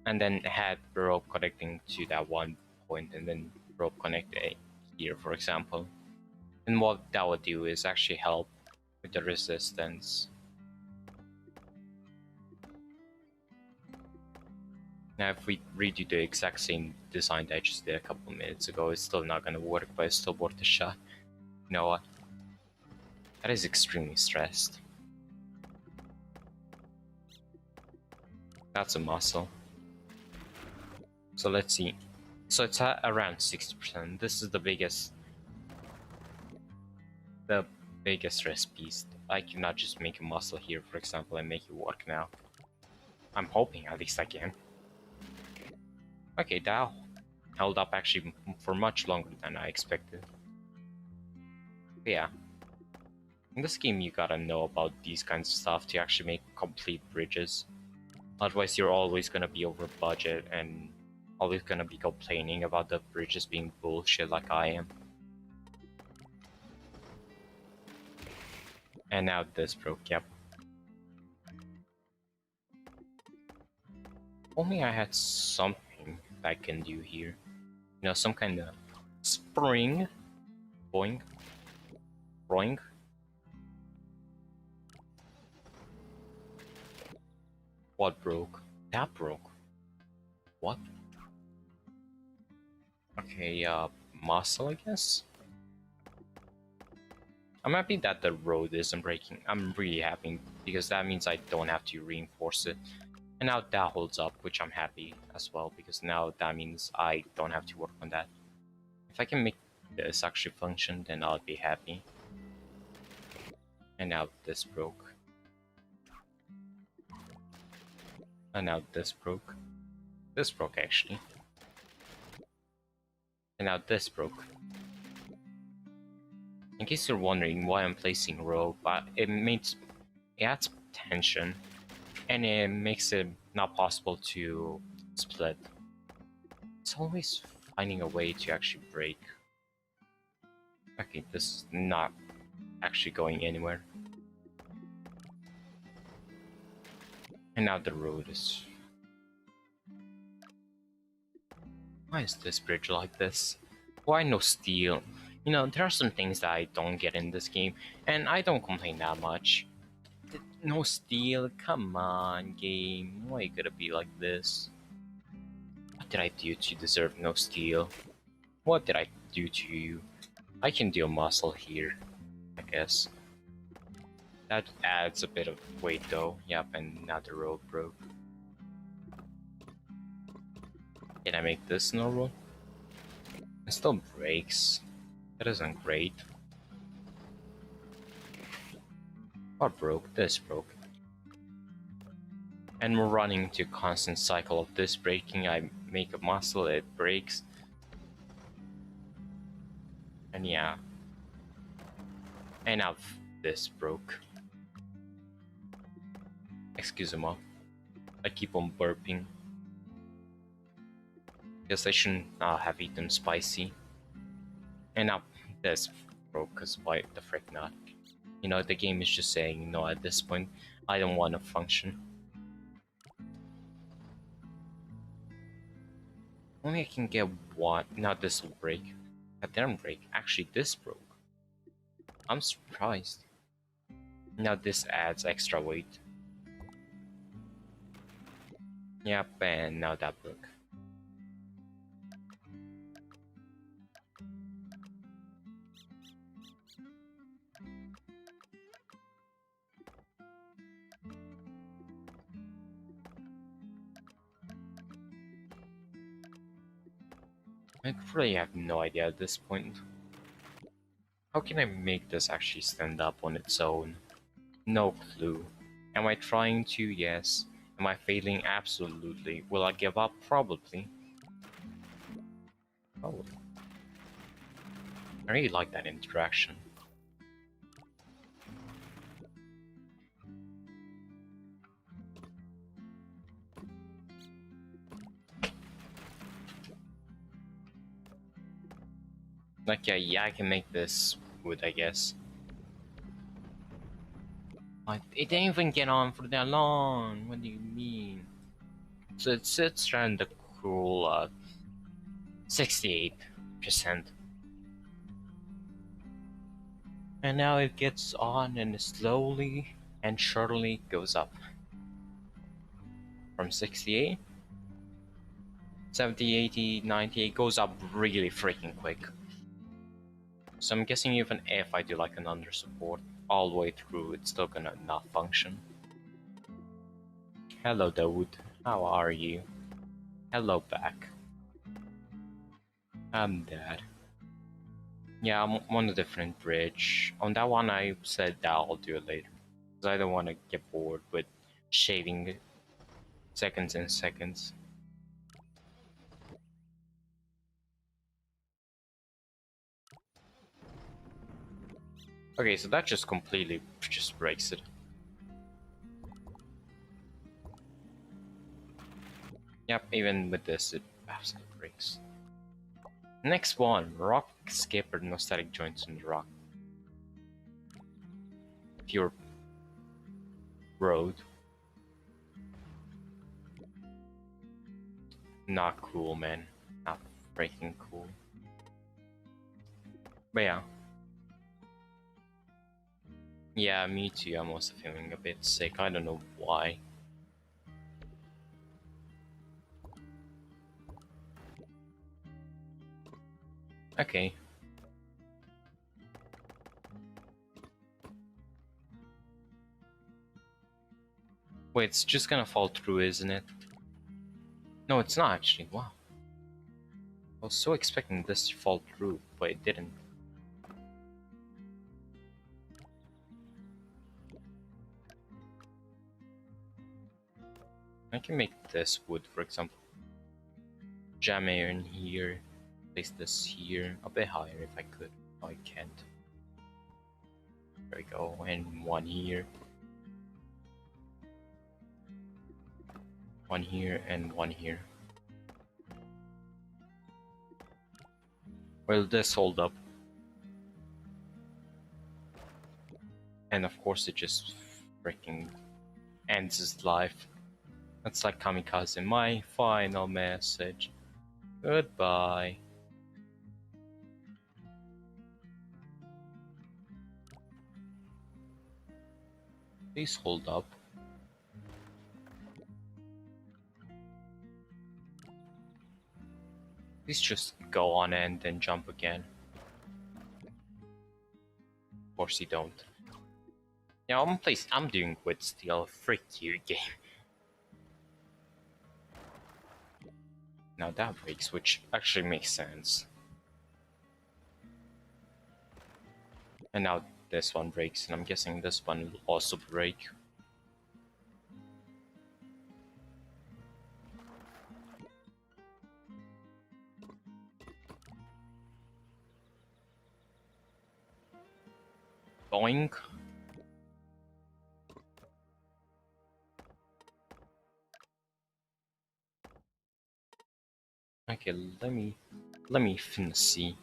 And then had rope connecting to that one point, and then rope connected here, for example. And what that would do is actually help with the resistance. Now if we redo the exact same design that I just did a couple minutes ago, it's still not gonna work, but it's still worth a shot. You know what? That is extremely stressed. That's a muscle. So let's see. So it's at around 60%. This is the biggest recipes. I cannot just make a muscle here, for example, and make it work now. I'm hoping at least I can. Okay, that held up actually for much longer than I expected. But yeah. In this game, you gotta know about these kinds of stuff to actually make complete bridges. Otherwise, you're always gonna be over budget and always gonna be complaining about the bridges being bullshit like I am. And now this broke, yep. Only I had something that I can do here. You know, some kind of spring. Boing. Boing. What broke? That broke. What? Okay, muscle, I guess? I'm happy that the road isn't breaking. I'm really happy because that means I don't have to reinforce it. And now that holds up, which I'm happy as well, because now that means I don't have to work on that. If I can make this actually function, then I'll be happy. And now this broke. And now this broke. This broke actually. And now this broke. In case you're wondering why I'm placing rope, it adds tension, and it makes it not possible to split. It's always finding a way to actually break. Okay, this is not actually going anywhere. And now the road is... Why is this bridge like this? Why no steel? You know, there are some things that I don't get in this game, and I don't complain that much. No steel? Come on, game. Why you gotta be like this? What did I do to deserve no steel? What did I do to you? I can do a muscle here, I guess. That adds a bit of weight though. Yep, and now the road broke. Can I make this normal? It still breaks. That isn't great. What broke? This broke. And we're running into a constant cycle of this breaking. I make a muscle, it breaks. And yeah. And now this broke. Excuse me. I keep on burping. Guess I shouldn't have eaten spicy. And now this broke, cause why the frick not? You know, the game is just saying, no, at this point, I don't want to function. Only I can get one. Now this will break. That didn't break. Actually, this broke. I'm surprised. Now this adds extra weight. Yep, and now that broke. I really have no idea at this point. How can I make this actually stand up on its own? No clue. Am I trying to? Yes. Am I failing? Absolutely. Will I give up? Probably. Oh. I really like that interaction. Like, yeah, I can make this wood, I guess. Like, it didn't even get on for that long. What do you mean? So it sits around the cool 68%. And now it gets on and slowly and surely goes up. From 68, 70, 80, 90, it goes up really freaking quick. So I'm guessing even if I do like an under support all the way through, it's still gonna not function. Hello dude, how are you? Hello back. I'm dead. Yeah, I'm on a different bridge. On that one I said that I'll do it later. Because I don't want to get bored with shaving seconds and seconds. Okay, so that just completely just breaks it. Yep, even with this, it absolutely breaks. Next one, rock skipper nostalgic joints in the rock. Pure road. Not cool, man. Not freaking cool. But yeah. Yeah, me too. I'm also feeling a bit sick. I don't know why. Okay. Wait, it's just gonna fall through, isn't it? No, it's not actually. Wow. I was so expecting this to fall through, but it didn't. I can make this wood, for example. Jam air in here. Place this here. A bit higher if I could. No, I can't. There we go. And one here. One here and one here. Will this hold up? And of course it just freaking ends his life. That's like kamikaze. My final message. Goodbye. Please hold up. Please just go on and then jump again. Of course you don't. Yeah, I'm doing good still. Freak you, game. Now that breaks, which actually makes sense. And now this one breaks, and I'm guessing this one will also break. Boink. Okay, let me see.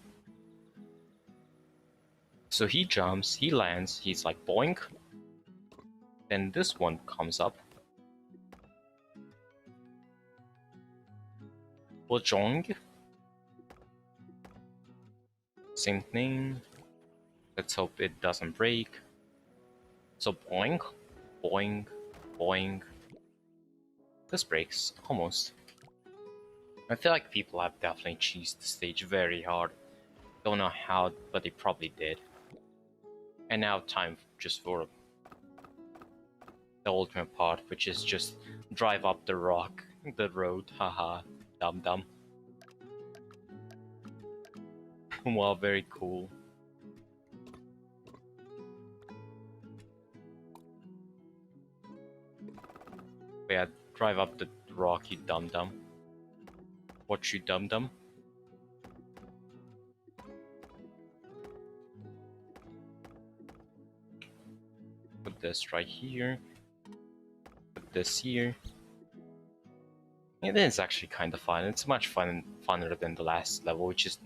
So he jumps, he lands, he's like boink. Then this one comes up. Bojong. Same thing. Let's hope it doesn't break. So boink, boink, boink. This breaks, almost. I feel like people have definitely cheesed the stage very hard. Don't know how, but they probably did. And now time just for the ultimate part, which is just drive up the road, haha, dumb dumb. Wow, very cool. But yeah, drive up the rock, you dumb dumb. What you dumb dumb? Put this right here. Put this here. It is actually kind of fun. It's much funner than the last level, which is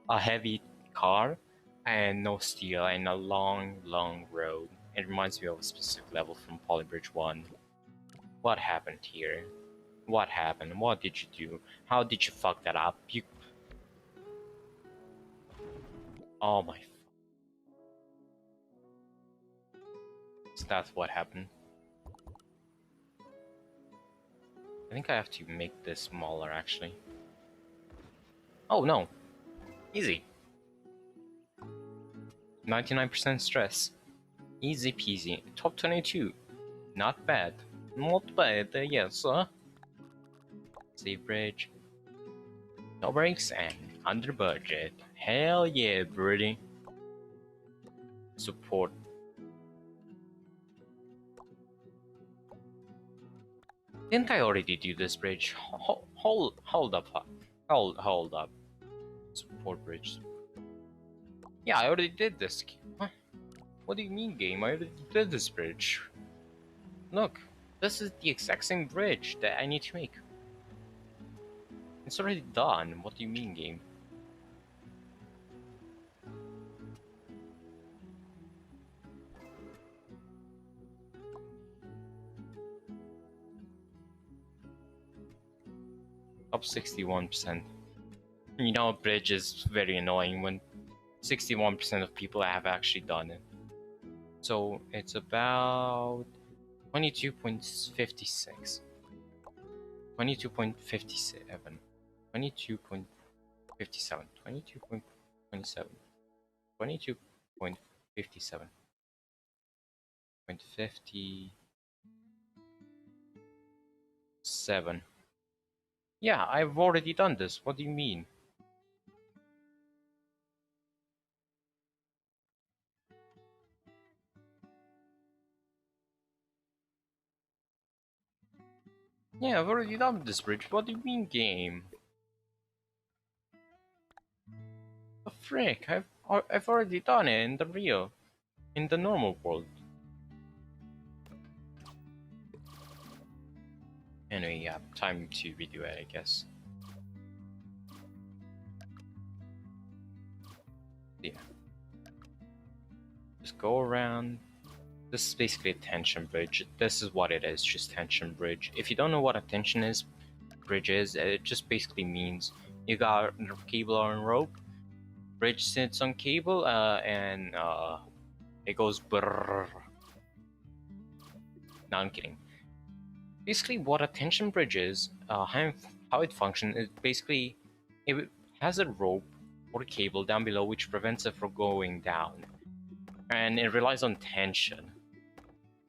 a heavy car and no steel and a long road. It reminds me of a specific level from Polybridge 1. What happened here? What happened? What did you do? How did you fuck that up? You... Oh my... So that's what happened. I think I have to make this smaller, actually. Oh no! Easy. 99% stress. Easy peasy. Top 22. Not bad. Not bad, yes. Save bridge. No breaks and under budget. Hell yeah, buddy. Support. Didn't I already do this bridge? Hold up. Hold up. Support bridge. Yeah, I already did this. What do you mean, game? I already did this bridge. Look, this is the exact same bridge that I need to make. It's already done. What do you mean, game? Up 61%. You know, a bridge is very annoying when 61% of people have actually done it. So it's about 22.56. 22.57. 22.57. 22.27. 22.57. 0.57. Yeah, I've already done this. What do you mean? Yeah, I've already done this bridge. What do you mean, game? The frick? I've already done it in the normal world. Anyway, yeah, time to redo it, I guess. Yeah. Just go around, This is basically a tension bridge. This is what it is, just tension bridge. If you don't know what a tension bridge is, it just basically means you got a cable on rope, bridge sits on cable, and it goes brrrr. No, I'm kidding. Basically, what a tension bridge is, how it functions is basically it has a rope or a cable down below which prevents it from going down, and it relies on tension.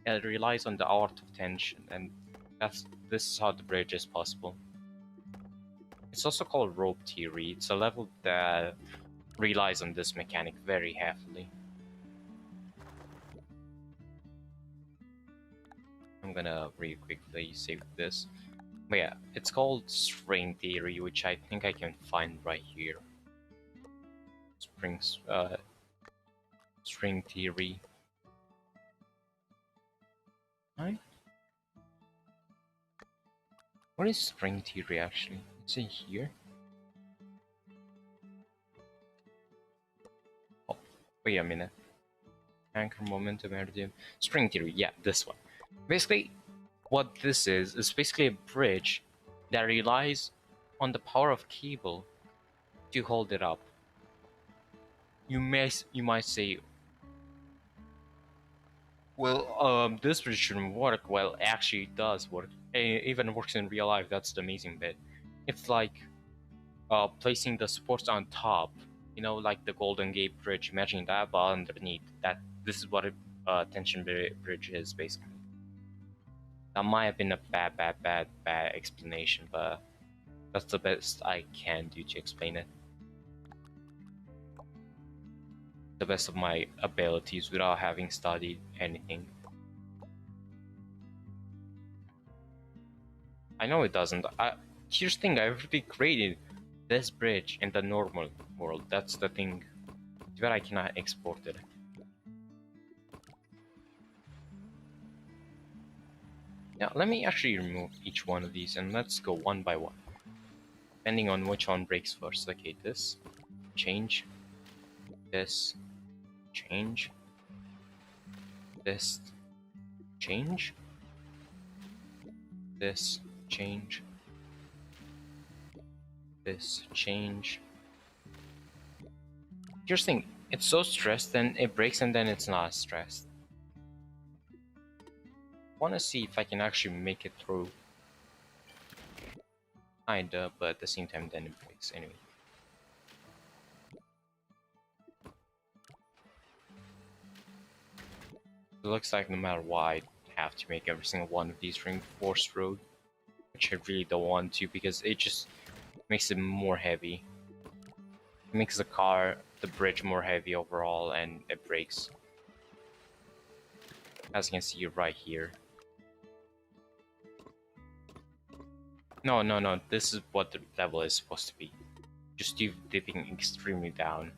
It relies on the art of tension, and this is how the bridge is possible. It's also called rope theory. It's a level that relies on this mechanic very heavily. I'm gonna really quickly save this. But yeah, it's called string theory, which I think I can find right here. String theory. Right? What is string theory actually? Is it here? Oh, wait a minute. Anchor momentum iridium. String theory, yeah, this one. Basically, what this is basically a bridge that relies on the power of cable to hold it up. You might say, well, this bridge shouldn't work. Well, it actually does work. It even works in real life. That's the amazing bit. It's like placing the supports on top, you know, like the Golden Gate Bridge. Imagine that, but underneath. This is what a tension bridge is basically. That might have been a bad explanation, but that's the best I can do to explain it. The best of my abilities without having studied anything. I know it doesn't. Here's the thing, I already created this bridge in the normal world. That's the thing. But I cannot export it. Now, let me actually remove each one of these and let's go one by one. Depending on which one breaks first. Okay, this. Change. This. Change. This. Change. This. Change. This. Change. Here's the thing. It's so stressed, then it breaks and then it's not stressed. I want to see if I can actually make it through. Kinda, but at the same time then it breaks anyway. It looks like no matter what, I have to make every single one of these reinforced road, which I really don't want to because it just makes it more heavy. It makes the bridge more heavy overall, and it breaks. As you can see right here. No, this is what the level is supposed to be. Just you dipping extremely down.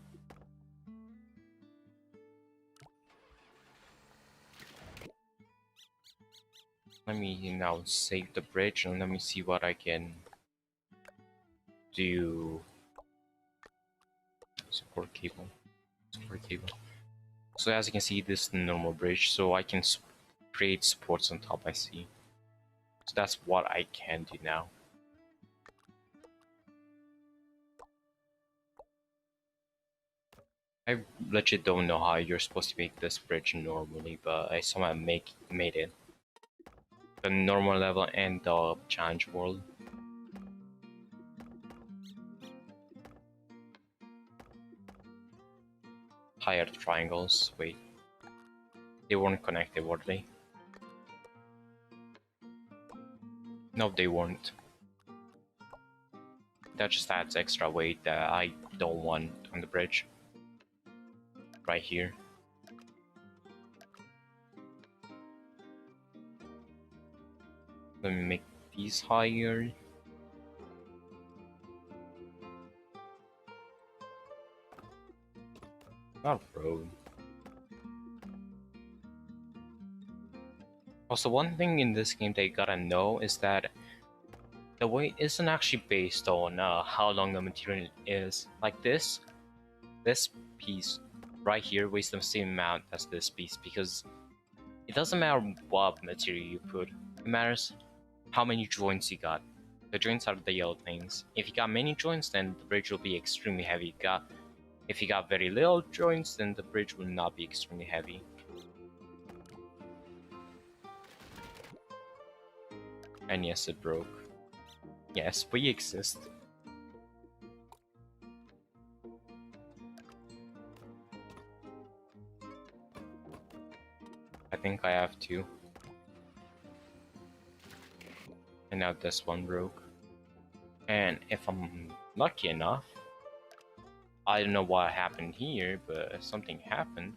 Let me now save the bridge and let me see what I can do. Support cable. So as you can see, this is the normal bridge, so I can create supports on top, I see. So that's what I can do now. I legit don't know how you're supposed to make this bridge normally, but I somehow made it. The normal level and the challenge world. Higher triangles, wait. They weren't connected, were they? No, they weren't. That just adds extra weight that I don't want on the bridge. Right here. Let me make these higher. Not road. Also, one thing in this game they gotta know is that the weight isn't actually based on how long the material is. Like this piece right here weighs the same amount as this piece because It doesn't matter what material you put, it matters how many joints you got. The joints are the yellow things. If you got many joints, then the bridge will be extremely heavy. If you got very little joints, then the bridge will not be extremely heavy. And yes, it broke. Yes, we exist. I think I have two. And now this one broke. And if I'm lucky enough, I don't know what happened here, but something happened.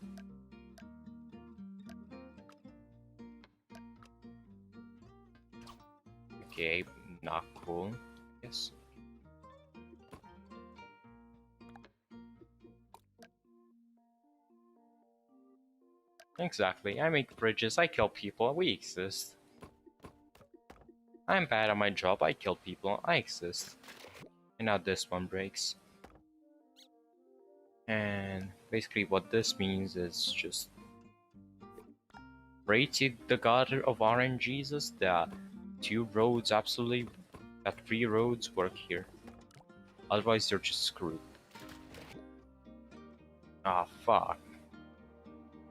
Okay, not cool. Yes. Exactly. I make bridges, I kill people, we exist. I'm bad at my job, I kill people, I exist. And now this one breaks. And basically what this means is just pray to the God of RNGesus that three roads work here. Otherwise you're just screwed. Ah, fuck.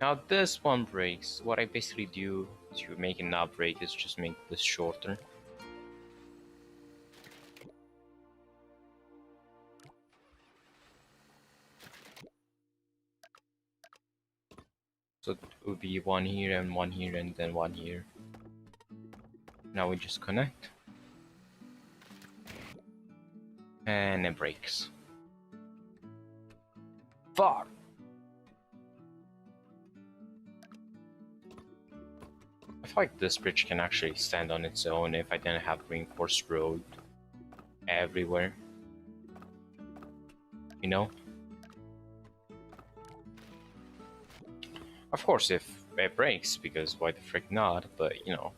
Now this one breaks. What I basically do to make it not break is just make this shorter. So it would be one here and then one here. Now we just connect. And it breaks. Fuck! I feel like this bridge can actually stand on its own if I didn't have reinforced road everywhere. You know? Of course, if it breaks, because why the frick not, but you know,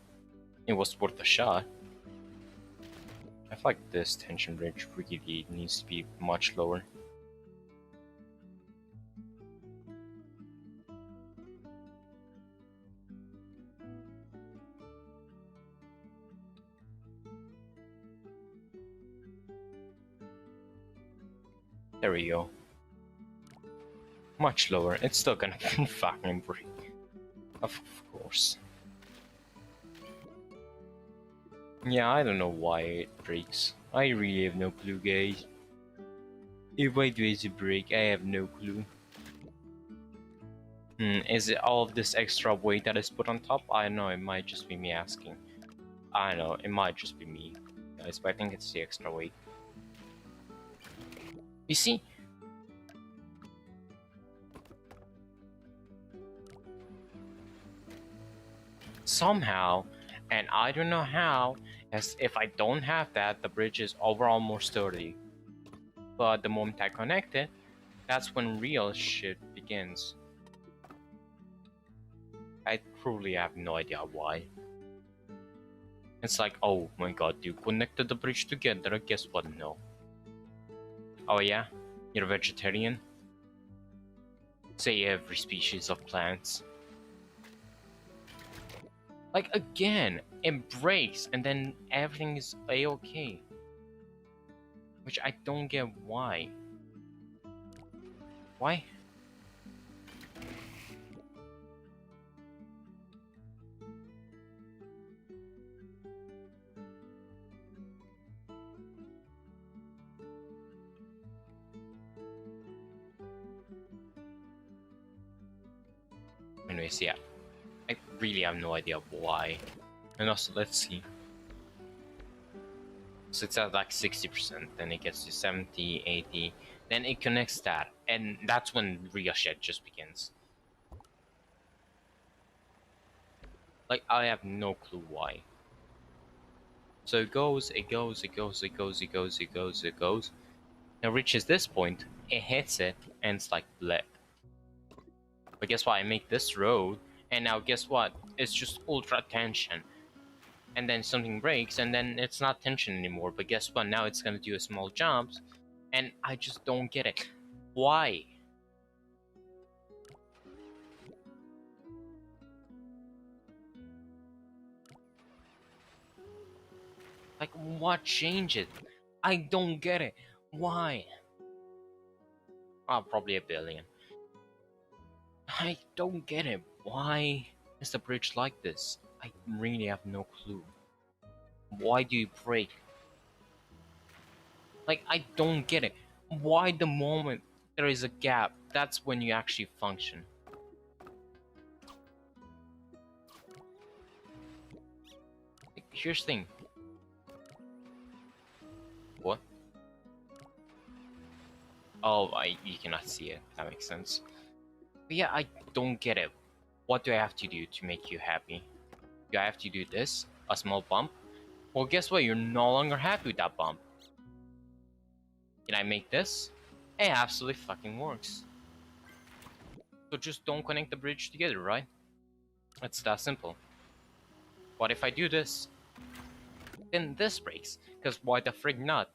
it was worth a shot. I feel like this tension bridge really needs to be much lower. There we go. Much lower. It's still gonna fucking break. Of course. Yeah, I don't know why it breaks. I really have no clue, guys. Why does it break? I have no clue. Is it all of this extra weight that is put on top? I don't know, it might just be me asking. I don't know, it might just be me, guys, but I think it's the extra weight. You see? Somehow, and I don't know how, as if I don't have that, the bridge is overall more sturdy. But the moment I connect it, that's when real shit begins. I truly have no idea why. It's like, oh my god, you connected the bridge together, guess what? No. Oh yeah? You're a vegetarian? Say every species of plants. Like again, it breaks and then everything is a-okay. Which I don't get why. Why? Anyways, yeah. I really have no idea why. And also, let's see. So it's at like 60%, then it gets to 70, 80, then it connects that, and that's when real shit just begins. Like, I have no clue why. So it goes, it goes, it goes, it goes, it goes, it goes, it goes. It reaches this point, it hits it, and it's like bleh. But guess what? I make this road, and now guess what? It's just ultra tension. And then something breaks, and then it's not tension anymore. But guess what? Now it's gonna do a small jump, and I just don't get it. Why? Like, what changed it? I don't get it. Why? Oh, probably a billion. I don't get it. Why is the bridge like this? I really have no clue. Why do you break? Like, I don't get it. Why the moment there is a gap, that's when you actually function? Like, here's the thing. What? Oh, you cannot see it. That makes sense. But yeah, I don't get it. What do I have to do to make you happy? Do I have to do this? A small bump? Well, guess what? You're no longer happy with that bump. Can I make this? It absolutely fucking works. So just don't connect the bridge together, right? It's that simple. What if I do this? Then this breaks. Because why the frig not?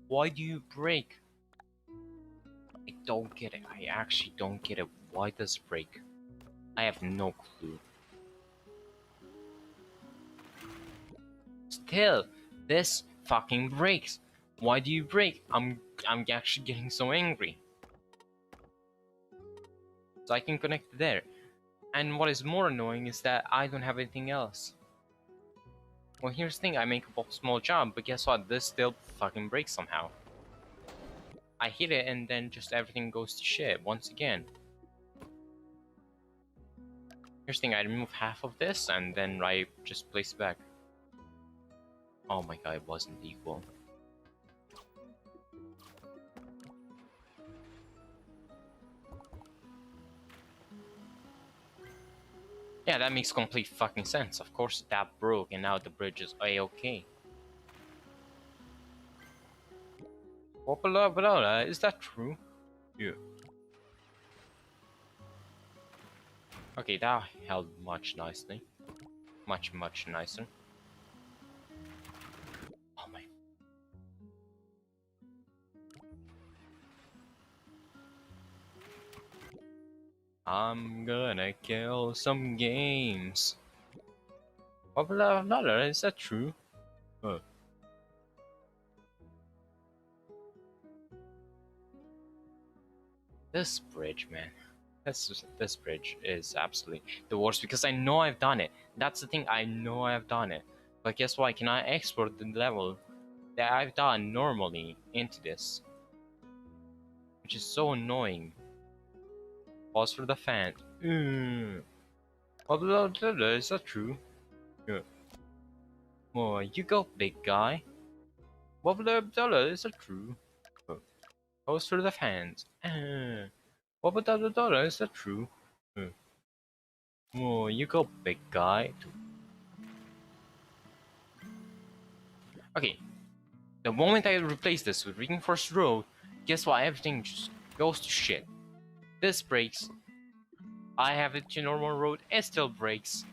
Why do you break? I don't get it. I actually don't get it. Why does it break? I have no clue. Still, this fucking breaks. Why do you break? I'm actually getting so angry. So I can connect there. And what is more annoying is that I don't have anything else. Well, here's the thing, I make a small jump, but guess what? This still fucking breaks somehow. I hit it and then just everything goes to shit once again. Here's the thing, I remove half of this and then I just place it back. Oh my god, it wasn't equal. Yeah, that makes complete fucking sense. Of course that broke and now the bridge is a-okay. Is that true? Yeah. Okay, that held much nicely. Much nicer. Oh my. I'm gonna kill some games. Is that true? Huh. This bridge, man. This bridge is absolutely the worst because I know I've done it. That's the thing, I know I've done it. But guess what? I cannot export the level that I've done normally into this. Which is so annoying. Pause for the fan. Is that true? Yeah. Oh, you go, big guy. Is that true? Pause for the fans. Is that true? Oh, you go, big guy. Okay, the moment I replace this with reinforced road, guess what? Everything just goes to shit. This breaks. I have it to normal road, it still breaks.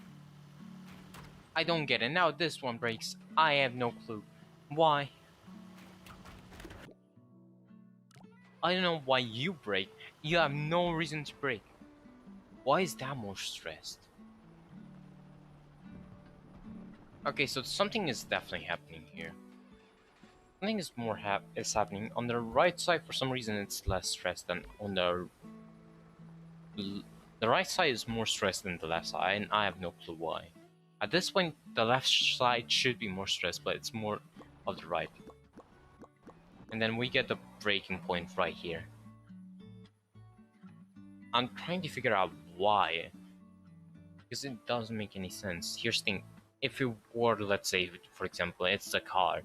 I don't get it. Now this one breaks. I have no clue. Why? I don't know why you break. You have no reason to break. Why is that more stressed? Okay, so something is definitely happening here. Something is more is happening on the right side. For some reason, it's less stressed than on the right side is more stressed than the left side, and I have no clue why. At this point, the left side should be more stressed, but it's more of the right. And then we get the breaking point right here. I'm trying to figure out why, because it doesn't make any sense. Here's the thing, if it were, let's say, for example, it's the car,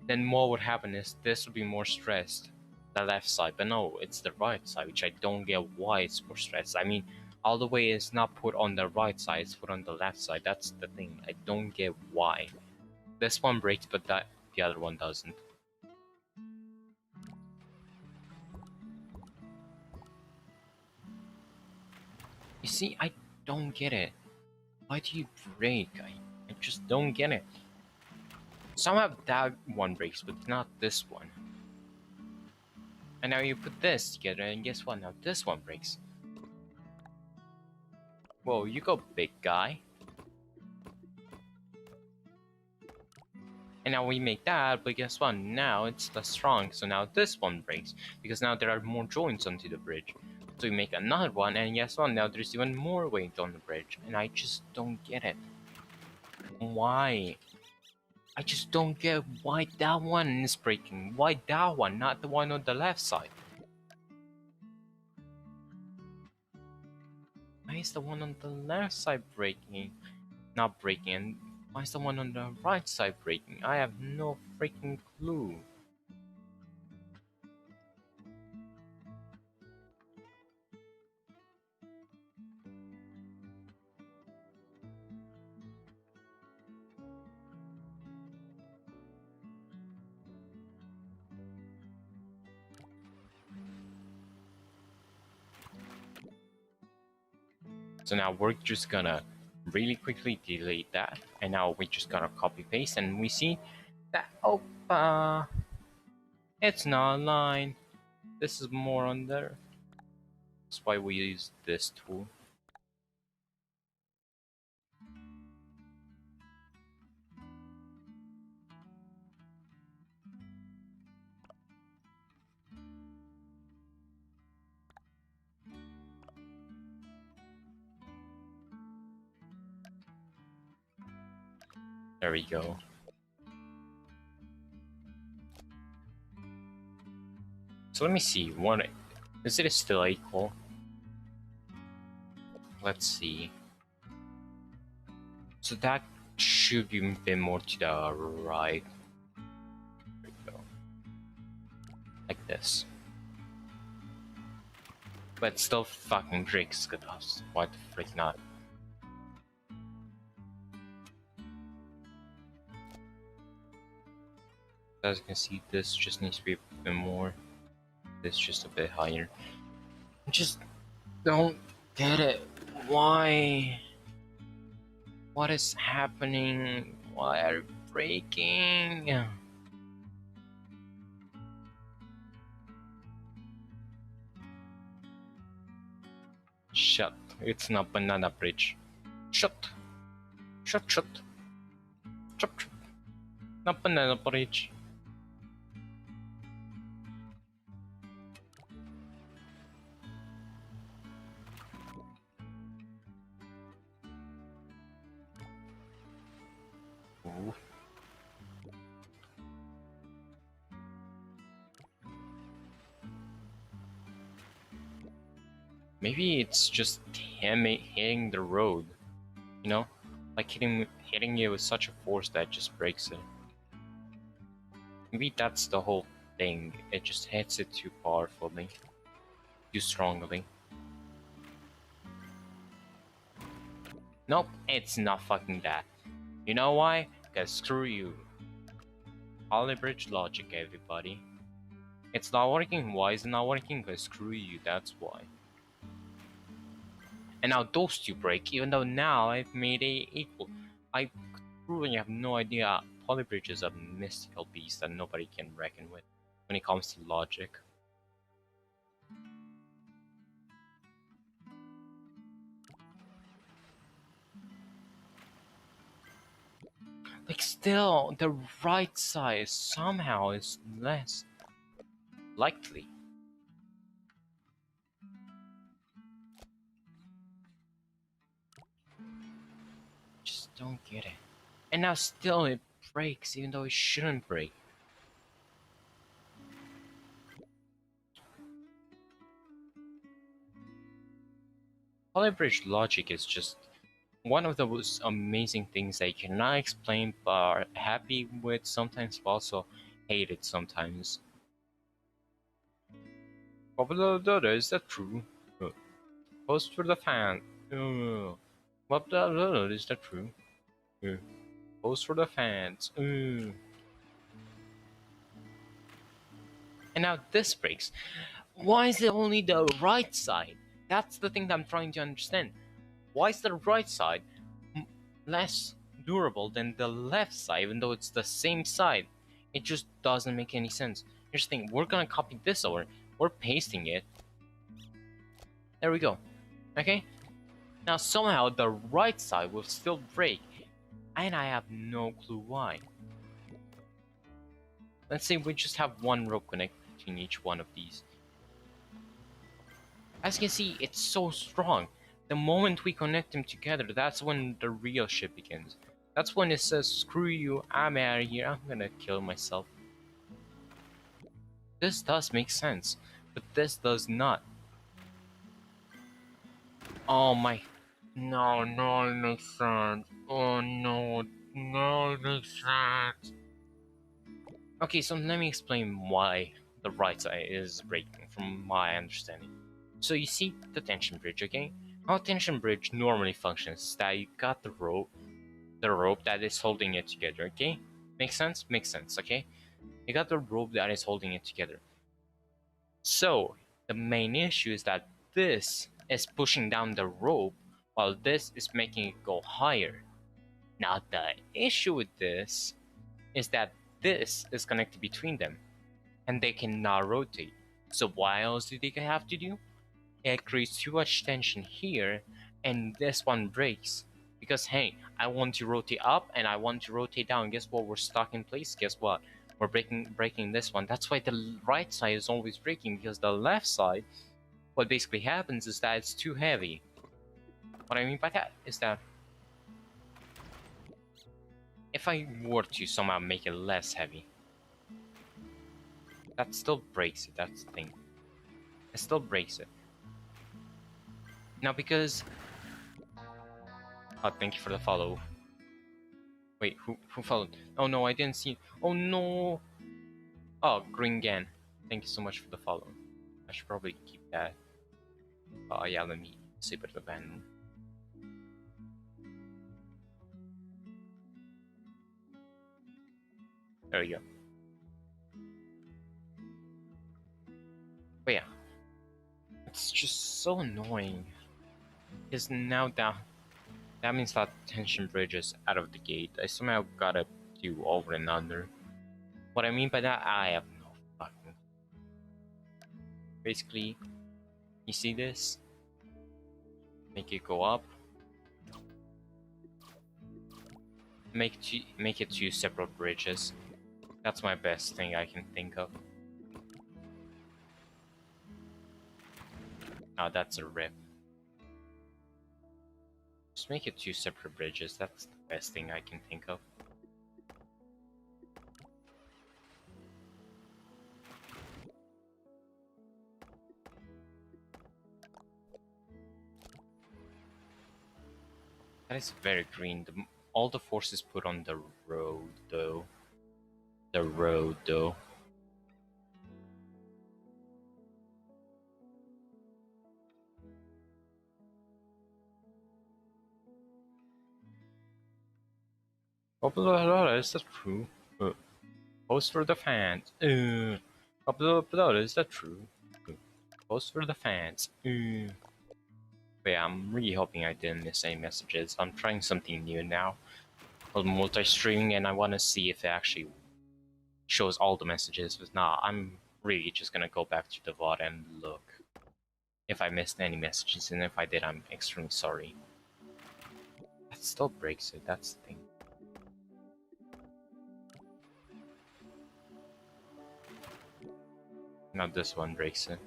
then what would happen is this would be more stressed, the left side, but no, it's the right side, which I don't get why it's more stressed. I mean, all the way is not put on the right side, it's put on the left side. That's the thing, I don't get why. This one breaks, but the other one doesn't. You see, I don't get it. Why do you break? I just don't get it. Somehow that one breaks, but not this one. And now you put this together, and guess what? Now this one breaks. Whoa, you go, big guy. And And now we make that, but guess what? Now it's less strong, so now this one breaks, because now there are more joints onto the bridge. So we make another one, and guess what? Now there's even more weight on the bridge, and I just don't get it. Why? I just don't get why that one is breaking. Why that one, not the one on the left side? Why is the one on the left side breaking? Not breaking, and why is the one on the right side breaking? I have no freaking clue. So now we're just gonna really quickly delete that, and now we're just gonna copy paste, and we see that it's not aligned. This is more on there. That's why we use this tool. There we go. So let me see. One, is it still equal? Let's see. So that should be a bit more to the right. There we go. Like this. But still fucking breaks us. Why the frick not? As you can see, this just needs to be a bit more. This just a bit higher. I just don't get it. Why? What is happening? Why are you breaking? Shut. It's not banana bridge. Shut. Shut, shut. Shut. Not banana bridge. Ooh. Maybe it's just him hitting the road, you know, like hitting it with such a force that just breaks it. Maybe that's the whole thing. It just hits it too powerfully, too strongly. Nope, it's not fucking that. You know why? Because screw you. Holly Bridge logic, everybody. It's not working. Why is it not working? Because screw you, that's why. And now those two break, even though now I've made a equal. I truly have no idea. Polybridge is a mystical beast that nobody can reckon with when it comes to logic. Like still, the right side somehow is less likely. Just don't get it. And now still it breaks even though it shouldn't break. Polybridge logic is just one of those amazing things I cannot explain but are happy with sometimes but also hate it sometimes. Is that true? Post for the fan. Is that true? Post for the fans. And now this breaks. Why is it only the right side? That's the thing that I'm trying to understand. Why is the right side less durable than the left side, even though it's the same side? It just doesn't make any sense. Here's the thing, we're gonna copy this over, we're pasting it. There we go. Okay? Now somehow the right side will still break, and I have no clue why. Let's say we just have one rope connected between each one of these. As you can see, it's so strong. The moment we connect them together, that's when the real shit begins. That's when it says, screw you, I'm out of here, I'm gonna kill myself. This does make sense, but this does not. Oh my... No, it makes sense. Oh no, it makes sense. Okay, so let me explain why the right side is breaking from my understanding. So you see the tension bridge, okay? How a tension bridge normally functions is that you got the rope that is holding it together, okay? Makes sense? Makes sense, okay? You got the rope that is holding it together. So the main issue is that this is pushing down the rope while this is making it go higher. Now the issue with this is that this is connected between them and they cannot rotate. So what else do they have to do? It creates too much tension here and this one breaks. Because hey, I want to rotate up and I want to rotate down. Guess what? We're stuck in place. Guess what? We're breaking this one. That's why the right side is always breaking, because the left side, what basically happens is that it's too heavy. What I mean by that is that if I were to somehow make it less heavy, that still breaks it. That's the thing. It still breaks it. Now because... Oh, thank you for the follow. Wait, who followed? Oh no, I didn't see... Oh no! Oh, Gringan. Thank you so much for the follow. I should probably keep that. Oh yeah, let me save it to the band. There we go. But yeah, it's just so annoying. Because now that means that tension bridge is out of the gate. I somehow gotta do over and under. What I mean by that, I have no fucking... Basically, you see this? Make it go up. Make it two separate bridges. That's my best thing I can think of. Now that's a rip. Just make it two separate bridges. That's the best thing I can think of. That is very green. All the force is put on the road, though. The road, though. Oh, blah, blah, blah, is that true? Post for the fans. Oh, blah, blah, is that true? Post for the fans. But yeah, I'm really hoping I didn't miss any messages. I'm trying something new now. Called multi-streaming, and I want to see if it actually shows all the messages. But nah, I'm really just gonna go back to the VOD and look if I missed any messages, and if I did, I'm extremely sorry. That still breaks it, that's the thing. Now this one breaks it.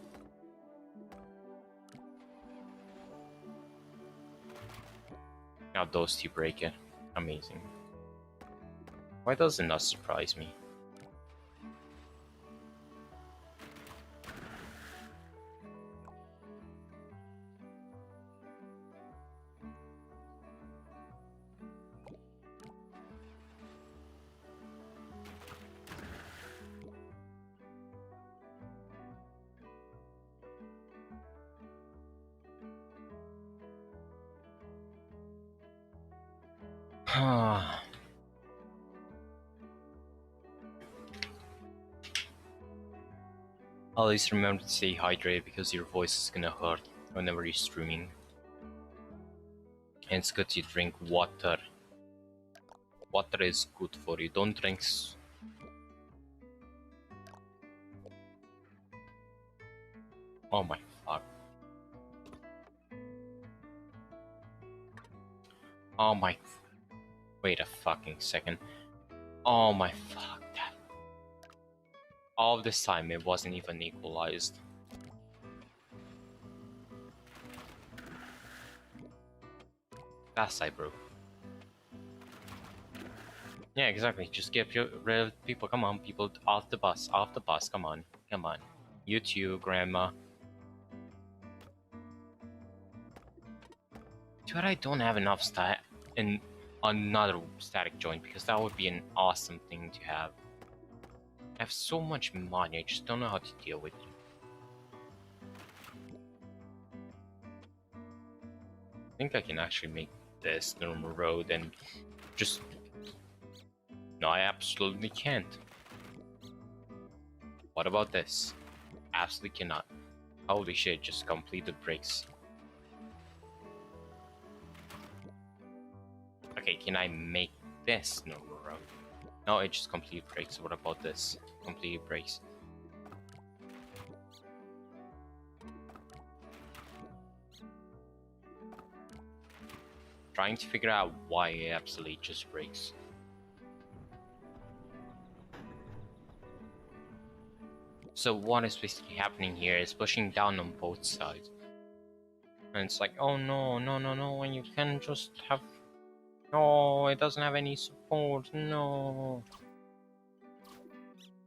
Now those two break it. Amazing. Why does it not surprise me? Always remember to stay hydrated, because your voice is gonna hurt whenever you're streaming. And it's good to drink water. Water is good for you. Don't drink... Oh my fuck. Oh my... Wait a fucking second. Oh my fuck. All this time it wasn't even equalized. That side broke. Yeah, exactly. Just get rid of people. Come on, people, off the bus, off the bus. Come on, come on. You too, Grandma. Dude, I don't have enough stat in another static joint because that would be an awesome thing to have. I have so much money, I just don't know how to deal with it. I think I can actually make this normal road and just... No, I absolutely can't. What about this? Absolutely cannot. Holy shit, just completed bricks. Okay, can I make this normal road? No, it just complete breaks. What about this? Complete breaks. Trying to figure out why it absolutely just breaks. So what is basically happening here is pushing down on both sides. And it's like, oh no, no, no, no, and you can just have... No, it doesn't have any support, no.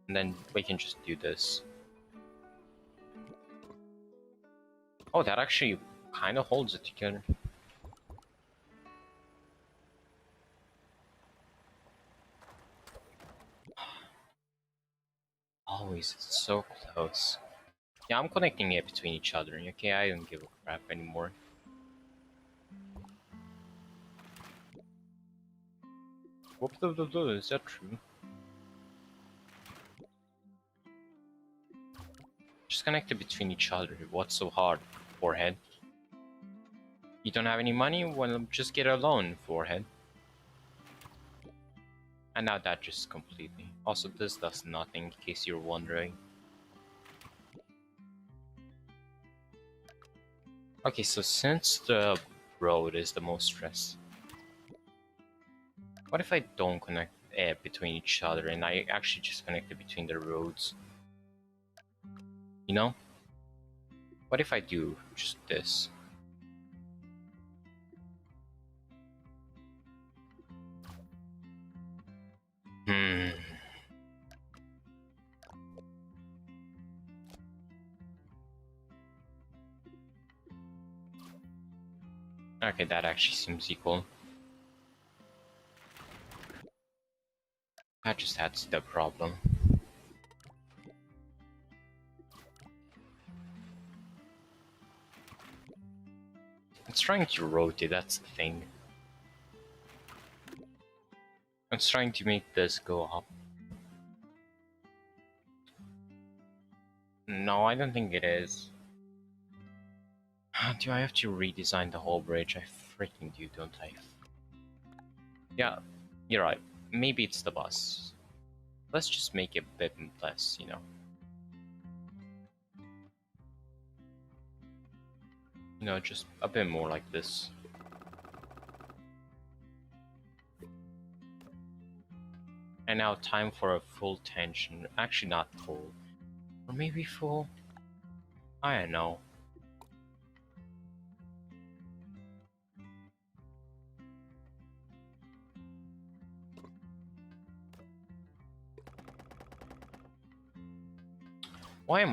And then we can just do this. Oh, that actually kind of holds it together. Always, it's so close. Yeah, I'm connecting it between each other, okay? I don't give a crap anymore. Is that true? Just connect it between each other. What's so hard, forehead? You don't have any money? Well, just get a loan, forehead. And now that just completely. Also, this does nothing, in case you're wondering. Okay, so since the road is the most stress, what if I don't connect between each other and I actually just connect it between the roads? You know? What if I do just this? Hmm. Okay, that actually seems equal. That just adds to the problem. It's trying to rotate, that's the thing. It's trying to make this go up. No, I don't think it is. Do I have to redesign the whole bridge? I freaking do, don't I? Yeah, you're right. Maybe it's the bus. Let's just make it a bit less, you know. You know, just a bit more like this. And now time for a full tension. Actually not full. Or maybe full? I don't know. Why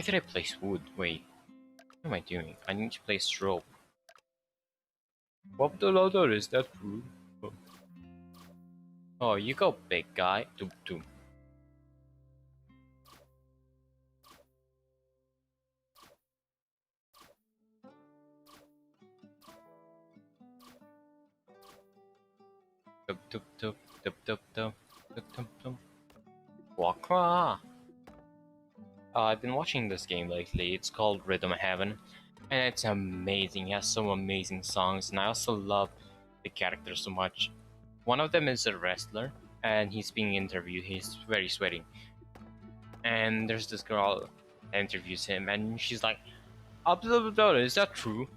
did I place wood? Wait. What am I doing? I need to place rope. What the ladder is that true? Oh, you go, big guy. Doom doom. Doop doop doop doop doop doop doop doop doop. Waka. I've been watching this game lately. It's called Rhythm Heaven, and it's amazing. It has some amazing songs, and I also love the characters so much. One of them is a wrestler, and he's being interviewed. He's very sweaty, and there's this girl that interviews him, and she's like, "Is that true?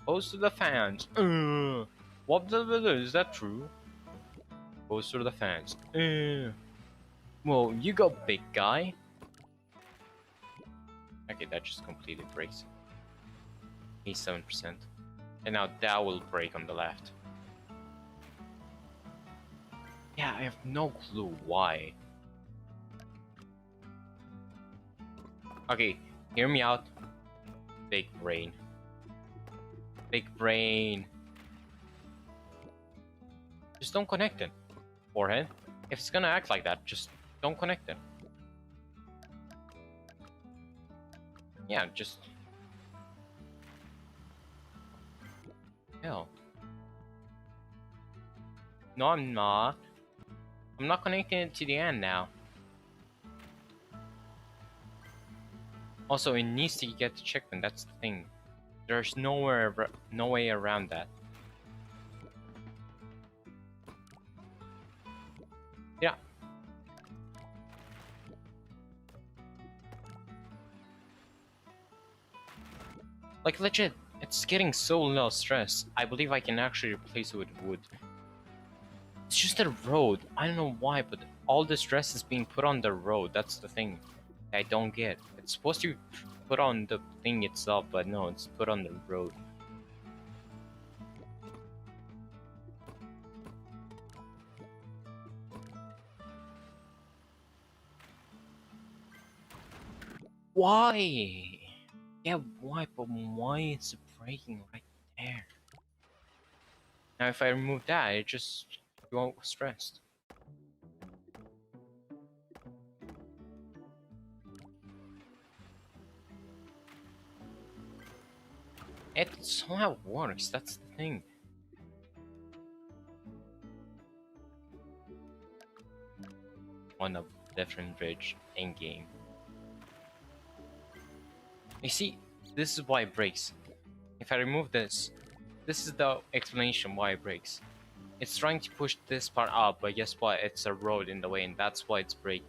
Post to the fans. Is that true? Post to the fans." Well, you go, big guy. Okay, that just completely breaks. He's 7%. And now that will break on the left. Yeah, I have no clue why. Okay, hear me out. Big brain. Big brain. Just don't connect it. Forehead. If it's gonna act like that, just don't connect it. Yeah, just... Hell. No, I'm not. I'm not connecting it to the end now. Also, it needs to get the checkpoint, that's the thing. There's no way around that. Yeah. Like, legit, it's getting so low stress. I believe I can actually replace it with wood. It's just a road. I don't know why, but all the stress is being put on the road. That's the thing I don't get. It's supposed to put on the thing itself, but no, it's put on the road. Why? Yeah, why? But why is it breaking right there? Now, if I remove that, it just won't stressed. It somehow works. That's the thing. On a different bridge in game. You see, this is why it breaks. If I remove this, this is the explanation why it breaks. It's trying to push this part up, but guess what? It's a road in the way, and that's why it's breaking.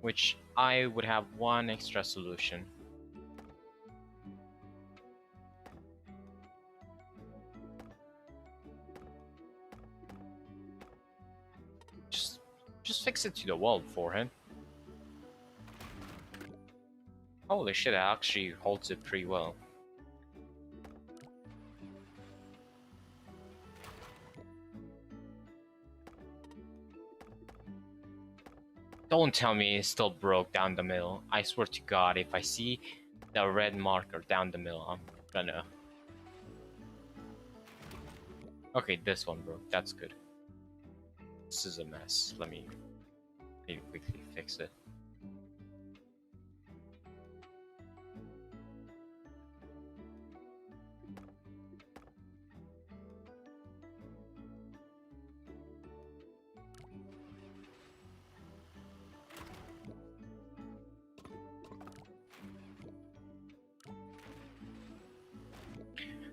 Which I would have one extra solution. Just fix it to the wall beforehand. Holy shit, it actually holds it pretty well. Don't tell me it still broke down the middle. I swear to God, if I see the red marker down the middle, I'm gonna... Okay, this one broke. That's good. This is a mess. Let me quickly fix it.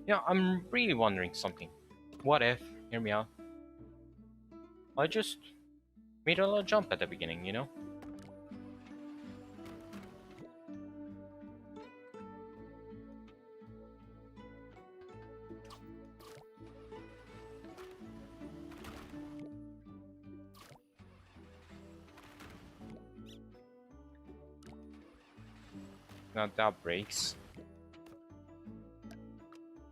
Yeah, I'm really wondering something. What if, hear me out, I just made a little jump at the beginning, you know? Now that breaks.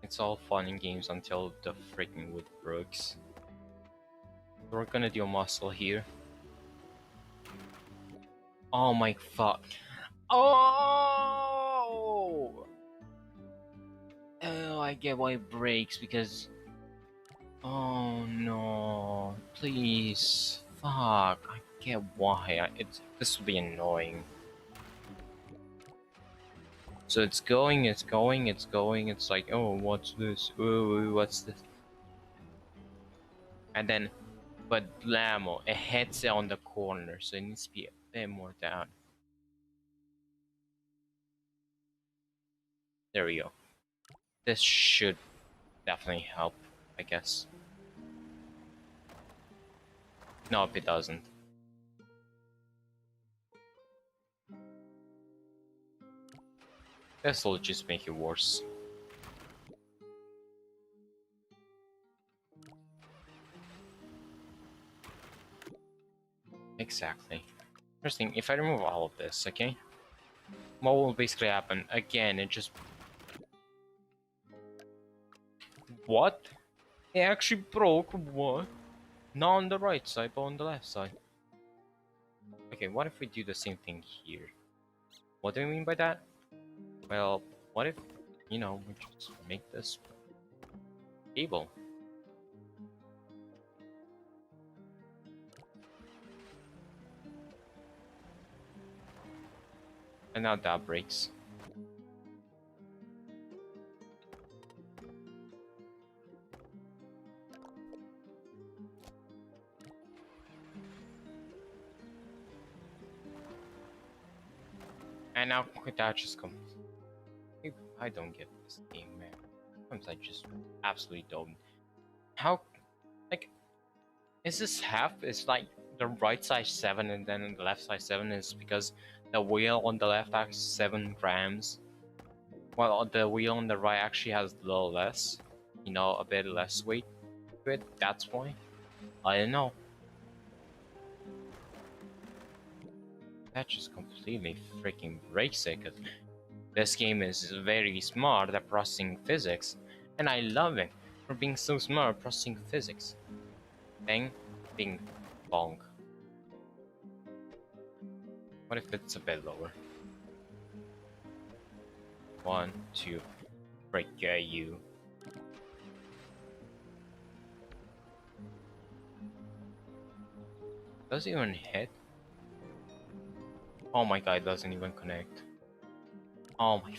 It's all fun in games until the freaking wood breaks. We're gonna do a muscle here. Oh my fuck. Oh! Oh, I get why it breaks because... Oh no. Please. Fuck. I get why. This will be annoying. So it's going, it's going, it's going, it's like, oh, what's this? Oh, what's this? And then, but blammo, it hits it on the corner, so it needs to be a bit more down. There we go. This should definitely help, I guess. Nope, it doesn't. This will just make it worse. Exactly. Interesting. If I remove all of this, okay, what will basically happen? Again, it just what? It actually broke. What? Not on the right side, but on the left side. Okay, what if we do the same thing here? What do I mean by that? Well, what if, we just make this cable? And now that breaks. And now that just comes. I don't get this game, man. Sometimes I just absolutely don't. How, like, is this half? It's like the right side 7 and then the left side 7 is because the wheel on the left has 7 grams, while the wheel on the right actually has a little less, a bit less weight to it. That's why. I don't know. That just completely freaking breaks it, because this game is very smart at processing physics, and I love it for being so smart at processing physics. Bang, bing, bong. What if it's a bit lower? 1, 2, break you. Does it even hit? Oh my god, it doesn't even connect. Oh my.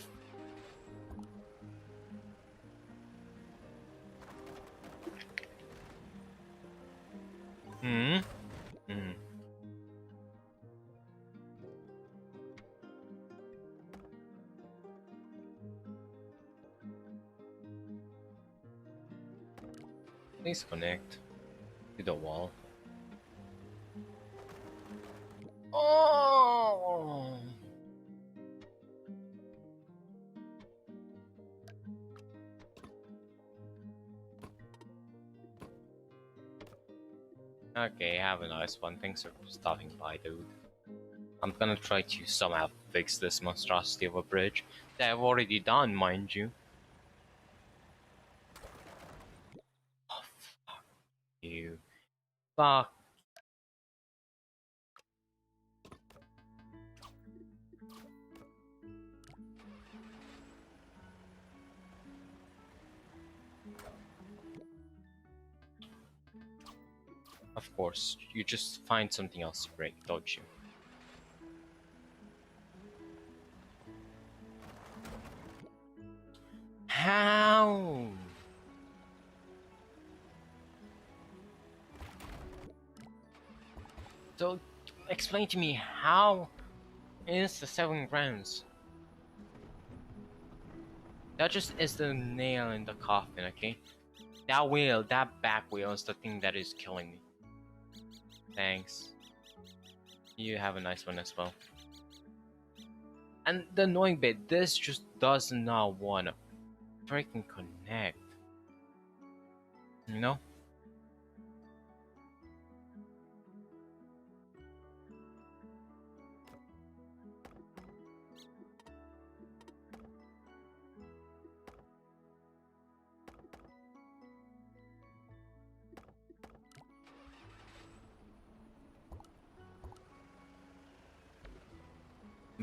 Hmm? Hmm. Please connect to the wall. Oh! Okay, have a nice one. Thanks for stopping by, dude. I'm gonna try to somehow fix this monstrosity of a bridge that I've already done, mind you. Oh, fuck you. Fuck. Of course, you just find something else to break, don't you? How? So, explain to me how is the 7 grams? That just is the nail in the coffin, okay? That wheel, that back wheel is the thing that is killing me. Thanks. You have a nice one as well. And the annoying bit, this just does not wanna freaking connect. You know?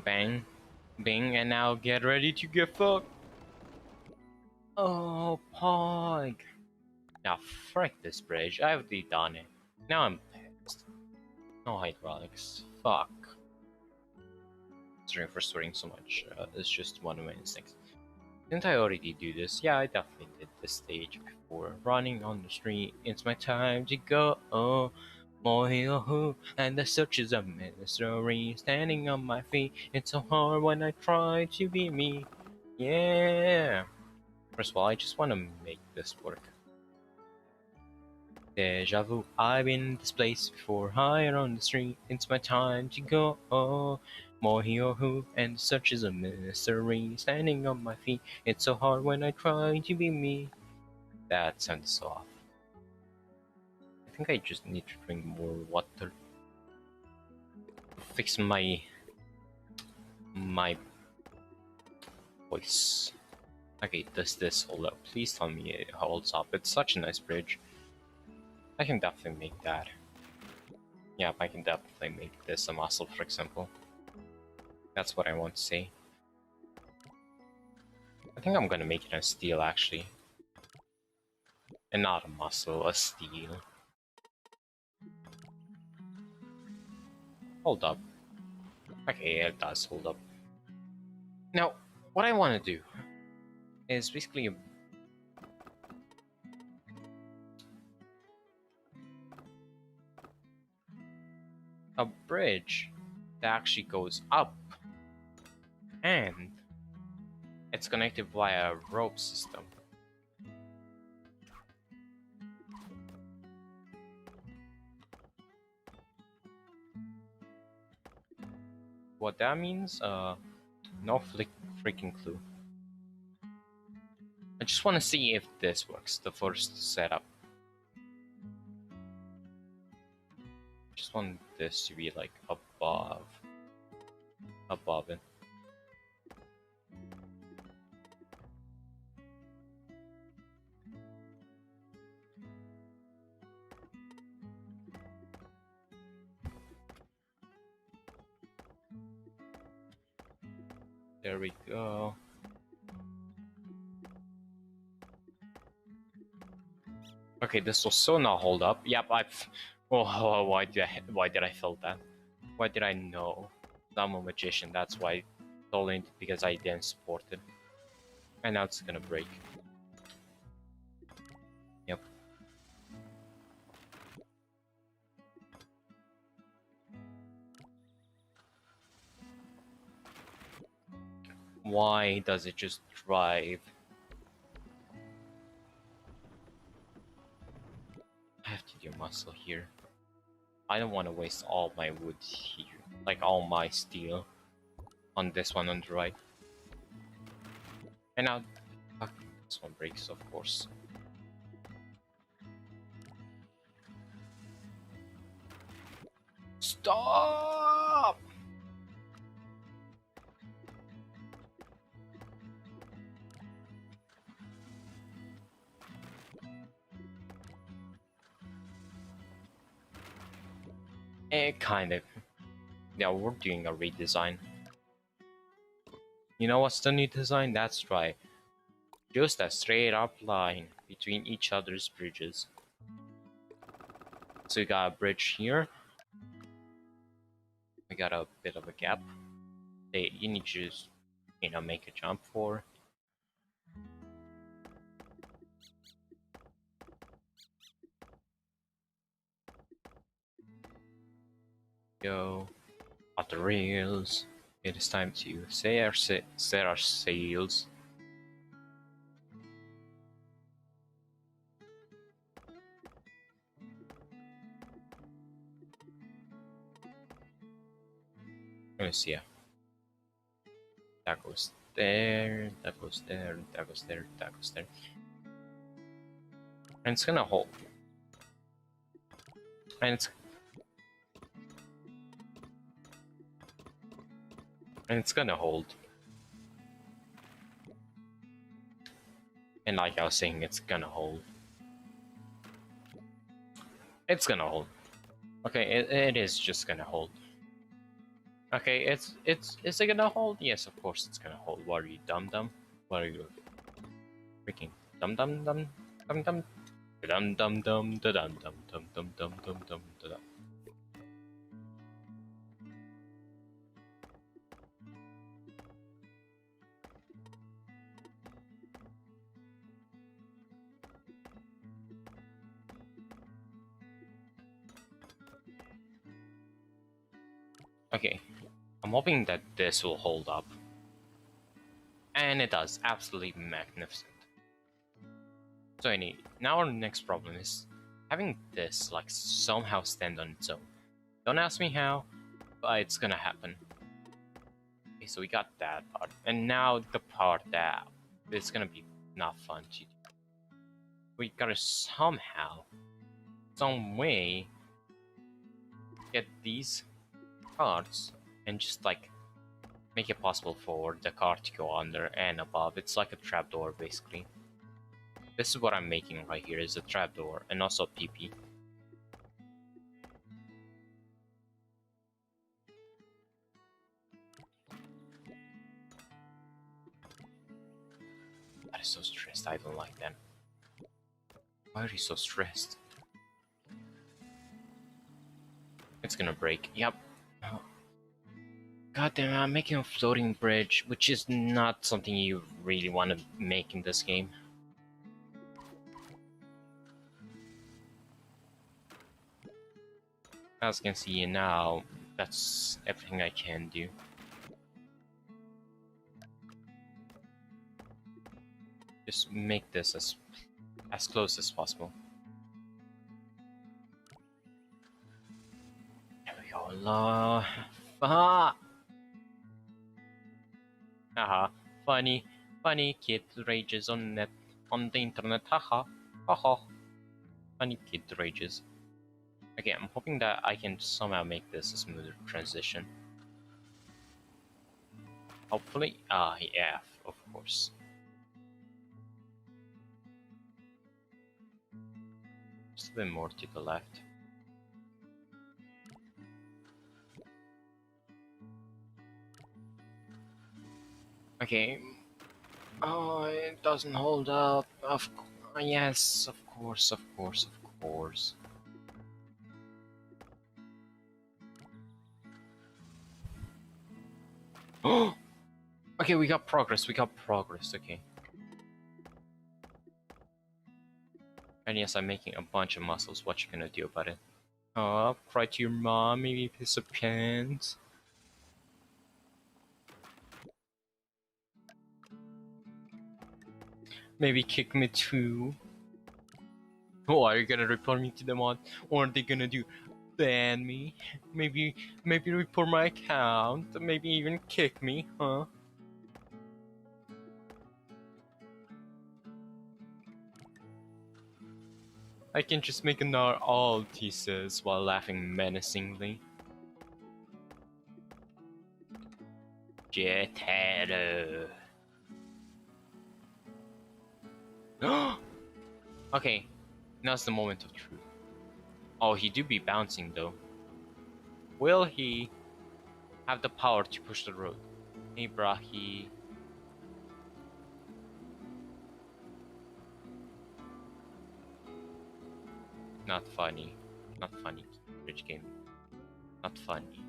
Bang, bing, and now get ready to get fucked. Oh, pog. Now, frick this bridge. I've already done it. Now I'm pissed. No hydraulics. Fuck. Sorry for swearing so much. It's just one of my instincts. Didn't I already do this? Yeah, I definitely did this stage before. Running on the street, it's my time to go. Oh, Mohilahu, and the search is a mystery. Standing on my feet, it's so hard when I try to be me. Yeah. First of all, I just want to make this work. Deja vu, I've been in this place before, higher on the street, it's my time to go. Oh, Mohilahu, and such is a mystery. Standing on my feet, it's so hard when I try to be me. That sounds so off. I think I just need to drink more water. fix my voice. Okay, does this hold up? Please tell me it holds up. It's such a nice bridge. I can definitely make that. Yeah, I can definitely make this a muscle, for example. That's what I want to say. I think I'm gonna make it a steel, actually. And not a muscle, a steel. Hold up. Okay, it does hold up. Now, what I want to do is basically a bridge that actually goes up, and it's connected via a rope system. What that means, no freaking clue. I just want to see if this works, the first setup. Just want this to be like above it. There we go. Okay, this will so not hold up. Yep, I've. Oh, why did I feel that? Why did I know? I'm a magician. That's why. Only because I didn't support it. And now it's gonna break. Yep. Why does it just drive? I have to do muscle here. I don't want to waste all my wood here, like all my steel, on this one on the right. And now, fuck, this one breaks, of course. Stop! Kind of. Yeah, we're doing a redesign. You know what's the new design? That's right. Just a straight up line between each other's bridges. So we got a bridge here. We got a bit of a gap that you need to just, make a jump for. Go. At the rails. It is time to set our sails. Let me see. Yeah. That goes there, that goes there, that goes there, that goes there. And it's gonna hold. And it's gonna hold. And like I was saying, it's gonna hold. It's gonna hold. Okay, it is just gonna hold. Okay, is it gonna hold? Yes, of course it's gonna hold. What are you, dumb? What are you, freaking dumb? Dum dum dum dum dum da dum dum dum dum dum dum dum da dum. Okay, I'm hoping that this will hold up. And it does, absolutely magnificent. So anyway, now our next problem is having this like somehow stand on its own. Don't ask me how, but it's gonna happen. Okay, so we got that part, and now the part that is gonna be not fun to do. We gotta somehow, some way, get these cards and just like make it possible for the card to go under and above. It's like a trapdoor basically. This is what I'm making right here, is a trapdoor and also a PP. That is so stressed, I don't like that. Why are you so stressed? It's gonna break. Yep. God damn, I'm making a floating bridge, which is not something you really want to make in this game. As you can see now, that's everything I can do. Just make this as close as possible. There we go. Haha. Funny kid rages on the internet. Haha. Haha. Funny kid rages. Okay, I'm hoping that I can somehow make this a smoother transition. Hopefully. Yeah, of course. Just a bit more to the left. Okay. Oh, it doesn't hold up. Yes, of course. Oh! Okay, we got progress. Okay. And yes, I'm making a bunch of muscles. What you gonna do about it? Oh, cry to your mom, maybe piss of pants. Maybe kick me too. Oh, are you gonna report me to the mod? Or are they gonna ban me? Maybe report my account? Maybe even kick me, huh? I can just make another alt, he says, while laughing menacingly. Jethead. Okay, now's the moment of truth. Oh, he do be bouncing though. Will he have the power to push the road? Hey, Brahi. Not funny. Not funny. Bridge game. Not funny.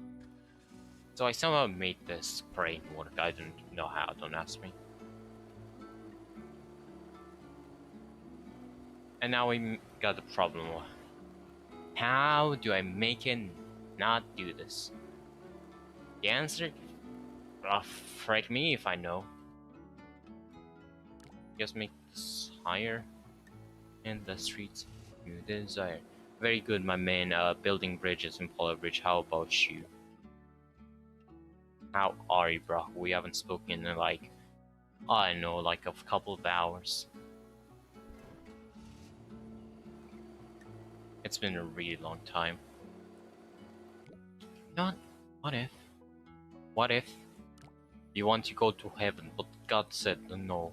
So I somehow made this brain work. I don't know how, don't ask me. And now we got the problem. How do I make it not do this? The answer? Fright me if I know. Just make this higher. And the streets you desire. Very good, my man. Building bridges in Polar Bridge. How about you? How are you, bro? We haven't spoken in like, I don't know, like a couple of hours. It's been a really long time. Not. What if? What if you want to go to heaven, but God said no?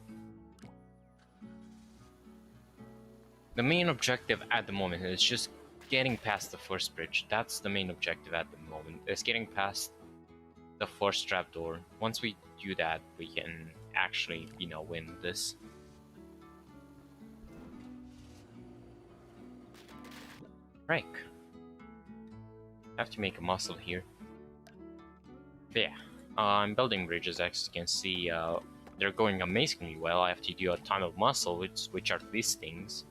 The main objective at the moment is just getting past the first bridge. That's the main objective at the moment. Is getting past the first trapdoor. Once we do that, we can actually, win this. Break. I have to make a muscle here. But yeah, I'm building bridges. As you can see, they're going amazingly well. I have to do a ton of muscle, which are these things.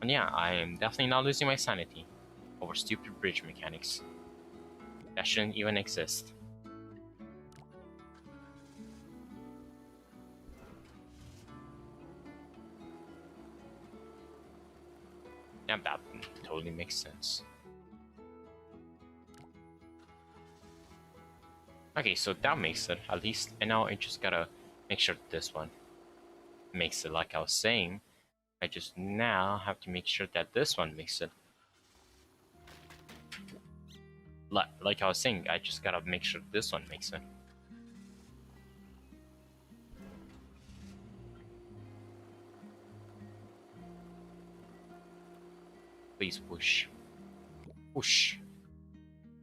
And yeah, I am definitely not losing my sanity over stupid bridge mechanics that shouldn't even exist. Yeah, that totally makes sense. Okay, so that makes it, at least. And now I just gotta make sure this one makes it like I was saying. I just now have to make sure that this one makes it. Like I was saying, I just gotta make sure this one makes it. Please push. Push.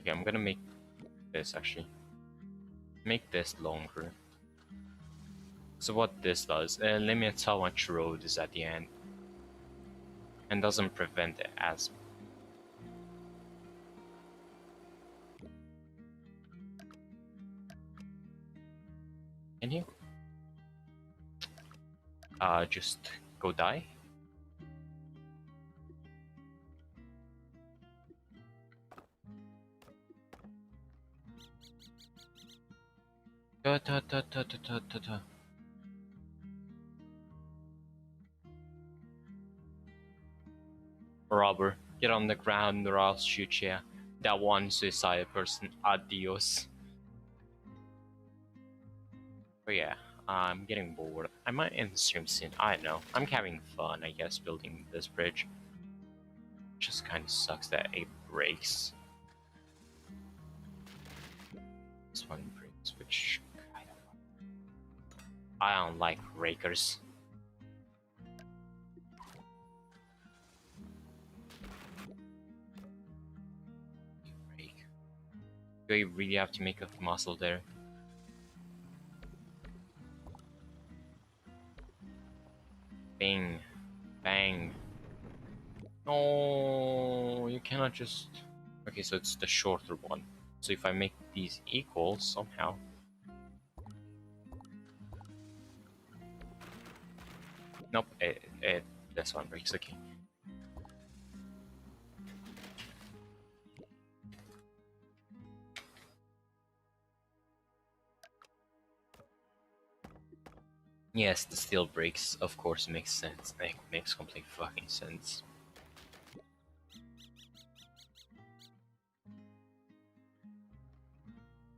Okay, I'm gonna make this actually. Make this longer. So what this does, limits how much road is at the end. And doesn't prevent it as. Can you? Just go die? Da, da, da, da, da, da, da, da. Robber, get on the ground or I'll shoot ya. That one suicidal person, adios. But yeah, I'm getting bored. I might end the stream soon, I don't know. I'm having fun, I guess, building this bridge. Just kinda sucks that it breaks. This one breaks, which kind of... I don't like rakers. Do I really have to make a muscle there? Bang. Bang. No, you cannot just... Okay, so it's the shorter one. So if I make these equal somehow... Nope, this one breaks, okay. Yes, the steel breaks, of course, makes sense. It makes complete fucking sense.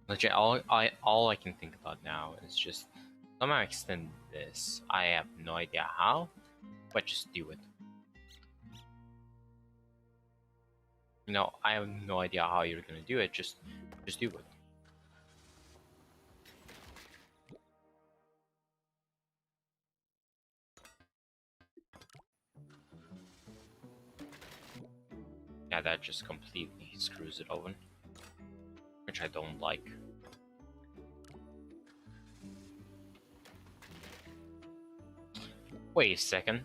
Legit, all I can think about now is just somehow extend this. I have no idea how, but just do it. You know, I have no idea how you're gonna do it. Just do it. Yeah, that just completely screws it open, which I don't like. Wait a second.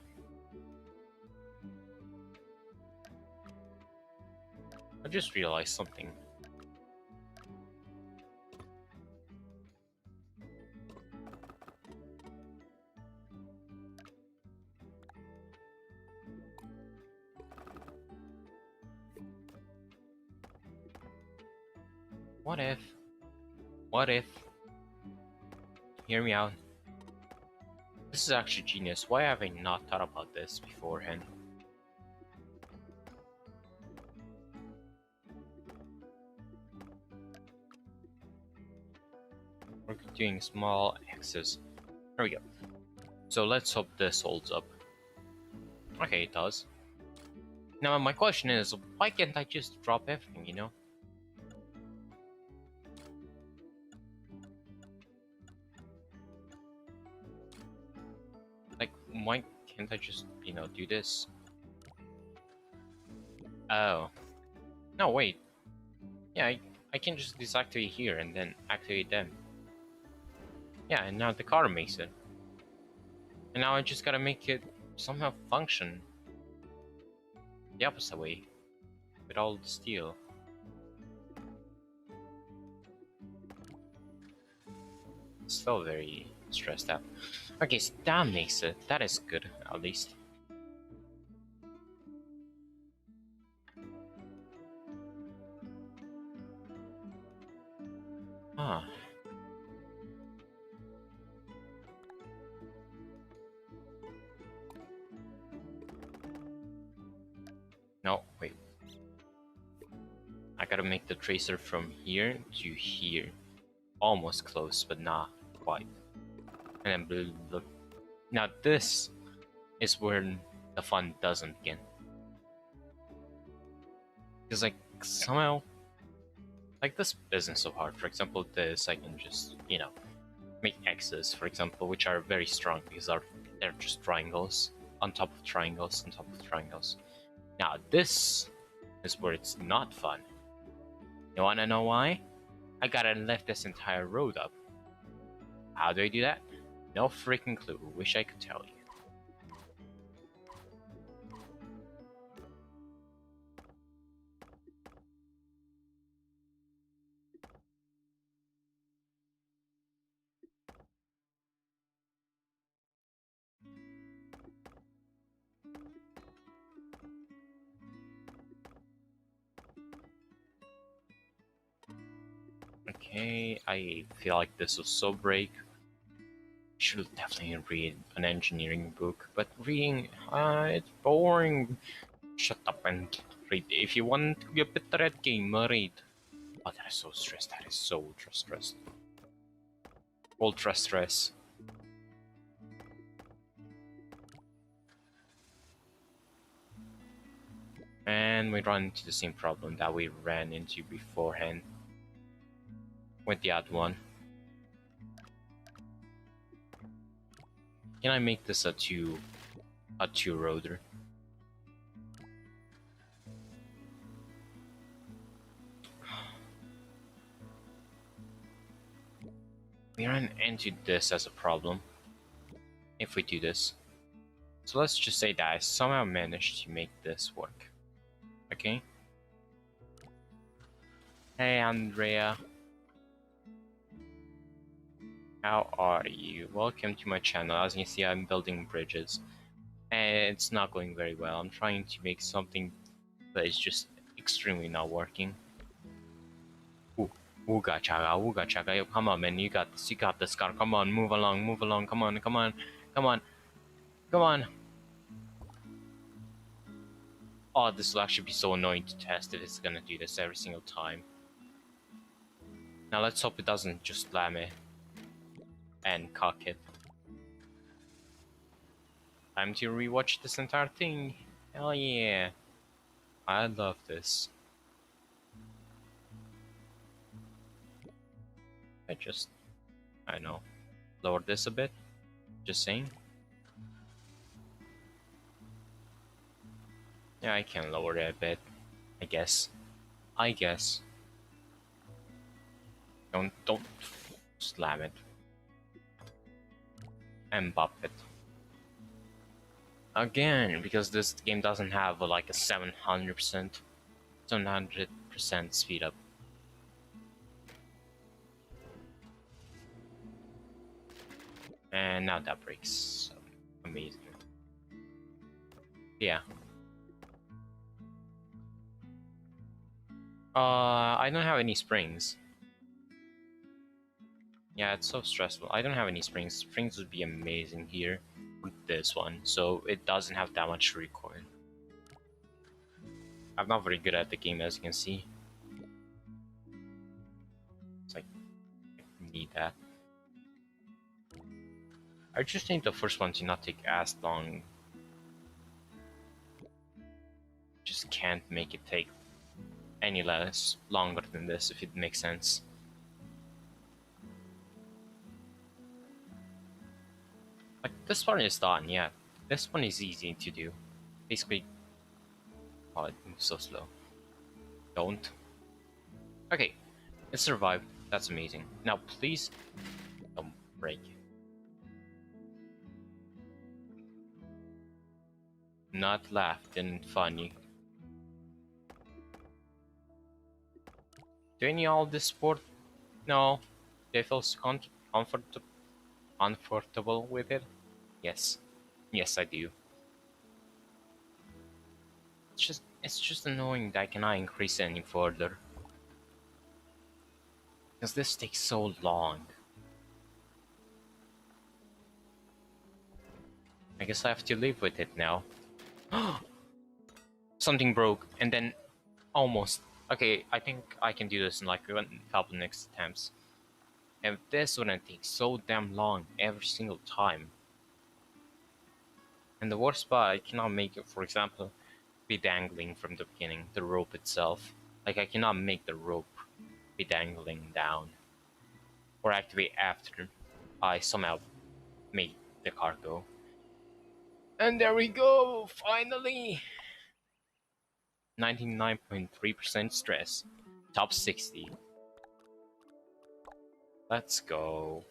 I just realized something. What if? What if? Hear me out. This is actually genius. Why have I not thought about this beforehand? We're doing small X's. There we go. So let's hope this holds up. Okay, it does. Now my question is, why can't I just drop everything, you know? Like, why can't I just, you know, do this? Oh. No, wait. Yeah, I can just deactivate here and then activate them. Yeah, and now the car makes it. And now I just gotta make it somehow function the opposite way. With all the steel. Still very stressed out. Okay, so that makes it. That is good, at least. Ah. No, wait. I gotta make the tracer from here to here. Almost close, but not quite. And then look. Now this is where the fun doesn't begin. Because like somehow Like this isn't so hard. For example, this I can just, make X's, for example, which are very strong because they're just triangles on top of triangles on top of triangles. Now this is where it's not fun. You wanna know why? I gotta lift this entire road up. How do I do that? No freaking clue. Wish I could tell you. Okay, I feel like this will so break. Should definitely read an engineering book, but reading, it's boring. Shut up and read. If you want to be a better at game, read. Oh, that is so stressed. That is so ultra stressed. Ultra stress. And we run into the same problem that we ran into beforehand with the other one. Can I make this a two-roader? We run into this as a problem if we do this. So let's just say that I somehow managed to make this work. Okay? Hey Andrea. How are you? Welcome to my channel. As you can see, I'm building bridges. And it's not going very well. I'm trying to make something that is just extremely not working. Ooh, ooga chaga, ooga chaga. Yo, come on, man. You got this, car. Come on, move along. Come on, come on, come on, come on. Oh, this will actually be so annoying to test if it's gonna do this every single time. Now let's hope it doesn't just slam it and cock it. Time to rewatch this entire thing. Hell yeah. I love this. I know, lower this a bit. Just saying. Yeah, I can lower it a bit. I guess. Don't slam it. And bop it. Again, because this game doesn't have like a 700% speed up. And now that breaks. Amazing. Yeah. I don't have any springs. Yeah, it's so stressful. I don't have any springs. Springs would be amazing here with this one, so it doesn't have that much recoil. I'm not very good at the game, as you can see. It's like, I need that. I just need the first one to not take as long. Just can't make it take any less longer than this, if it makes sense. Like, this one is done, yeah. This one is easy to do. Basically, oh, it moves so slow. Don't. Okay, it survived. That's amazing. Now, please don't break. Not laugh, didn't funny. Do any all this sport? No. They feel comfortable with it? Yes. Yes, I do. It's just annoying that I cannot increase it any further. Because this takes so long. I guess I have to live with it now. Something broke, and then almost. Okay, I think I can do this in like a couple next attempts. And this wouldn't take so damn long every single time. And the worst part, I cannot make it, for example, be dangling from the beginning, the rope itself. Like, I cannot make the rope be dangling down or activate after I somehow make the car go. And there we go, finally! 99.3% stress. Top 60. Let's go.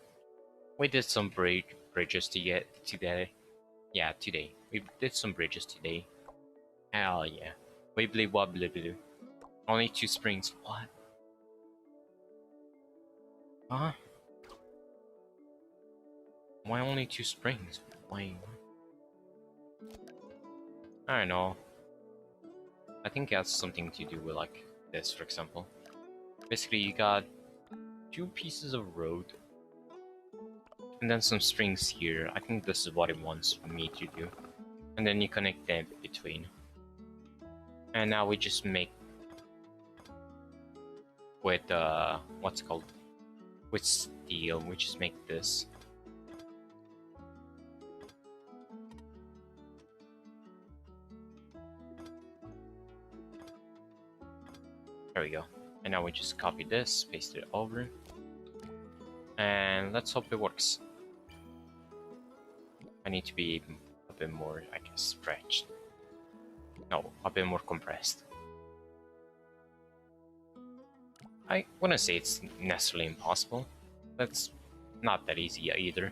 We did some bridges to get today. Yeah, today. We did some bridges today. Hell yeah. Wibbly wobbly blue. Only 2 springs. What? Huh? Why only 2 springs? Why? I don't know. I think it has something to do with like this, for example. Basically, you got 2 pieces of road and then some strings here. I think this is what it wants me to do. And then you connect them between. And now we just make with what's it called? With steel, we just make this. There we go. And now we just copy this, paste it over. And let's hope it works. I need to be a bit more, I guess, stretched. No, a bit more compressed. I wouldn't say it's necessarily impossible. That's not that easy either.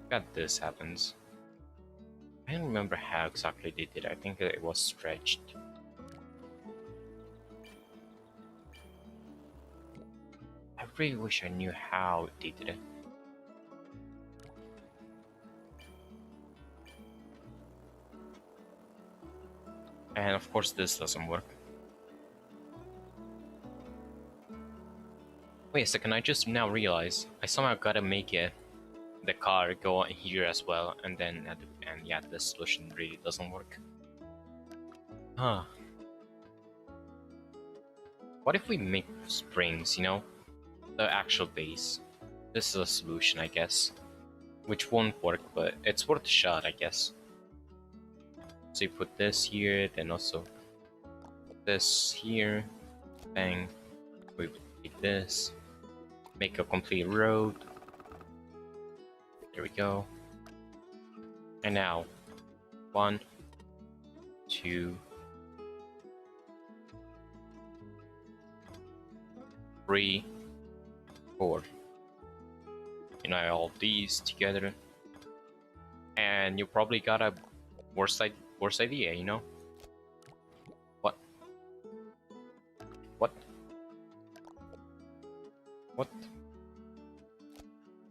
Got this happens. I don't remember how exactly they did it. I think it was stretched. I really wish I knew how they did it. And of course this doesn't work. Wait a second, I just now realized I somehow gotta make it the car go here as well, and then at the end, yeah, the solution really doesn't work. Huh. What if we make springs, you know? The actual base. This is a solution, I guess. Which won't work, but it's worth a shot, I guess. So you put this here, then also this here. Bang. We take this. Make a complete road. There we go. And now, 1, 2, 3, 4. Unite all these together, and you probably got a worse idea, you know? What? What? What?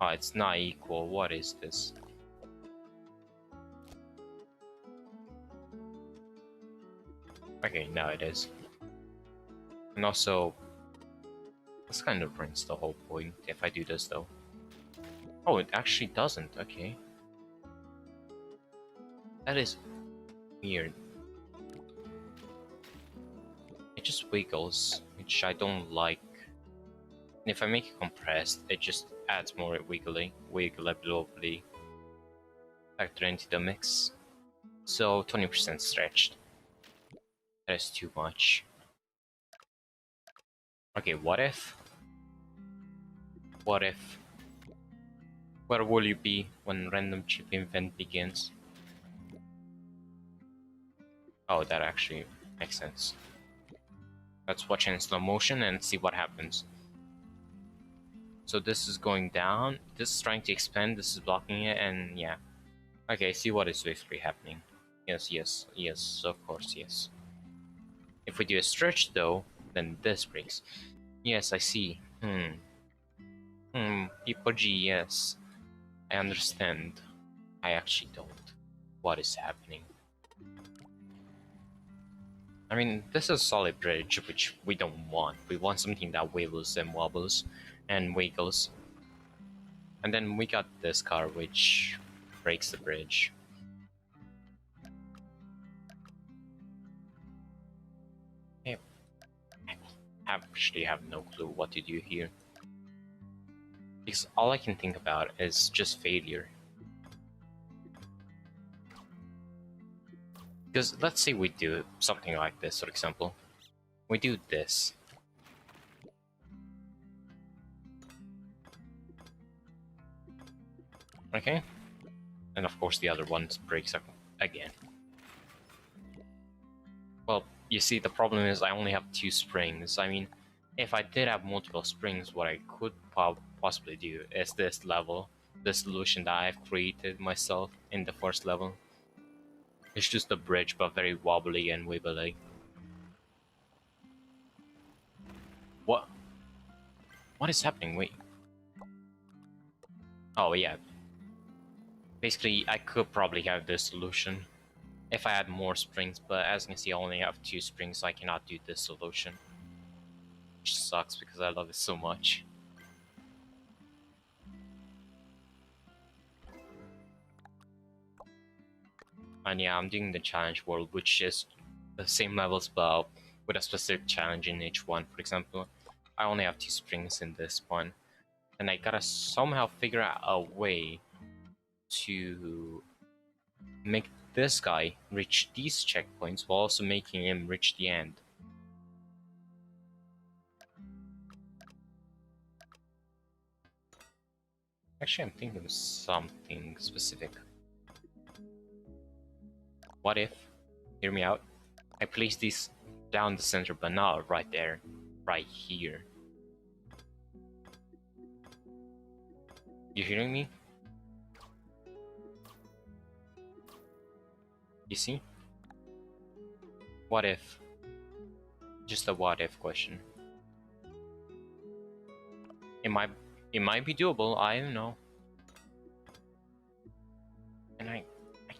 Oh, it's not equal. What is this? Okay, now it is. And also, this kind of ruins the whole point if I do this though. Oh, it actually doesn't. Okay. That is weird. It just wiggles, which I don't like. And if I make it compressed, it just adds more wiggly factor into the mix. So 20% stretched. That is too much. Okay, what if? What if? Where will you be when random chip event begins? Oh, that actually makes sense. Let's watch in slow motion and see what happens. So this is going down, this is trying to expand, this is blocking it, and yeah. Okay, see what is basically happening. Yes, of course, yes. If we do a stretch though, then this breaks. Yes, I see. People G, yes. I understand. I actually don't. What is happening? I mean, this is a solid bridge, which we don't want. We want something that wibbles and wobbles and wiggles. And then we got this car, which breaks the bridge. I actually have no clue what to do here. Because all I can think about is just failure. Because let's say we do something like this, for example. we do this. Okay, and of course the other one breaks again. Well, you see, the problem is I only have 2 springs. I mean, if I did have multiple springs, what I could possibly do is this level, the solution that I've created myself in the first level. It's just a bridge, but very wobbly and wibbly. What? What is happening? Wait. Oh, yeah. Basically, I could probably have this solution if I had more springs, but as you can see, I only have 2 springs, so I cannot do this solution. Which sucks because I love it so much. And yeah, I'm doing the challenge world, which is the same levels but with a specific challenge in each one. For example, I only have 2 springs in this one, and I gotta somehow figure out a way to make this guy reach these checkpoints while also making him reach the end. Actually, I'm thinking of something specific. What if, hear me out, I place these down the center but not right there, right here. You hearing me? You see? What if? Just a what if question. It might be doable, I don't know. And I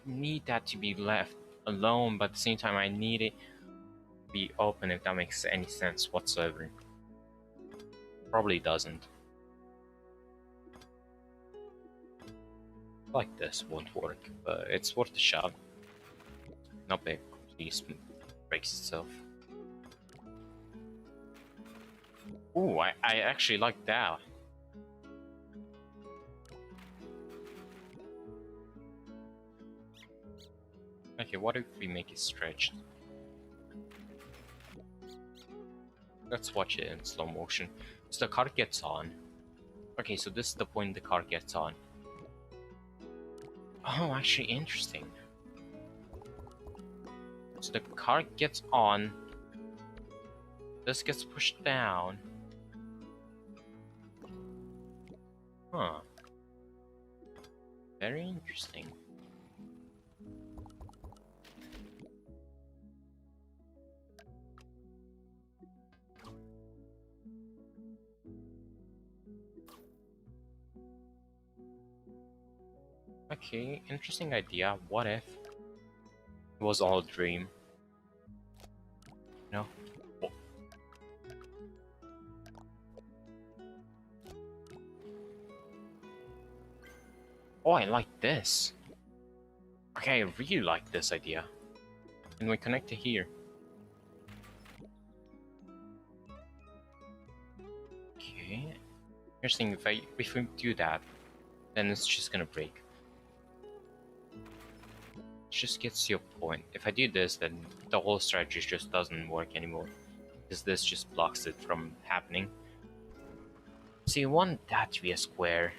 need that to be left alone, but at the same time I need it to be open, if that makes any sense whatsoever. Probably doesn't. Like this won't work, but it's worth a shot. Not big, please breaks itself. Ooh, I actually like that. Okay, what if we make it stretched? Let's watch it in slow motion. So the car gets on. Okay, so this is the point the car gets on. Oh, actually interesting. So the car gets on. This gets pushed down. Huh. Very interesting. Okay, interesting idea. What if it was all a dream? No? Oh, I like this. Okay, I really like this idea. And we connect to here. Okay. Here's the thing, if we do that, then it's just gonna break. It just gets to a point. If I do this, then the whole strategy just doesn't work anymore. Because this just blocks it from happening. So you want that to be a square.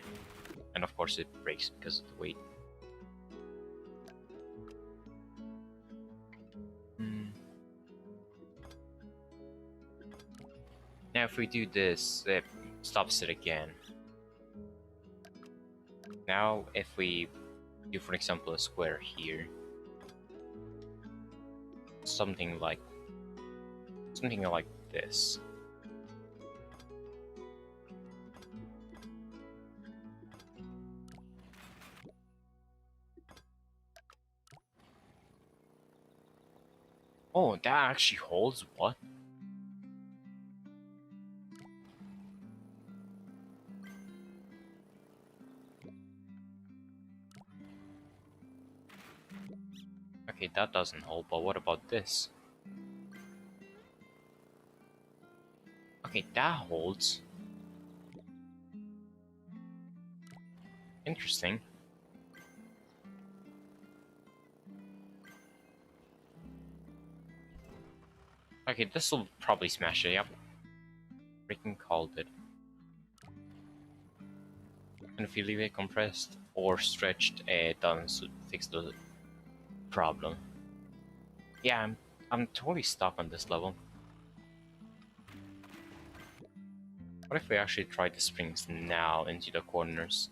And of course it breaks because of the weight. Now if we do this, it stops it again. Now if we do, for example, a square here, something like this. Oh, that actually holds. What? Okay, that doesn't hold, but what about this? Okay, that holds. Interesting. Okay, this will probably smash it. Yep. Freaking called it. And if you leave it compressed or stretched, it doesn't fix the problem. Yeah, I'm totally stuck on this level. What if we actually try the springs now into the corners?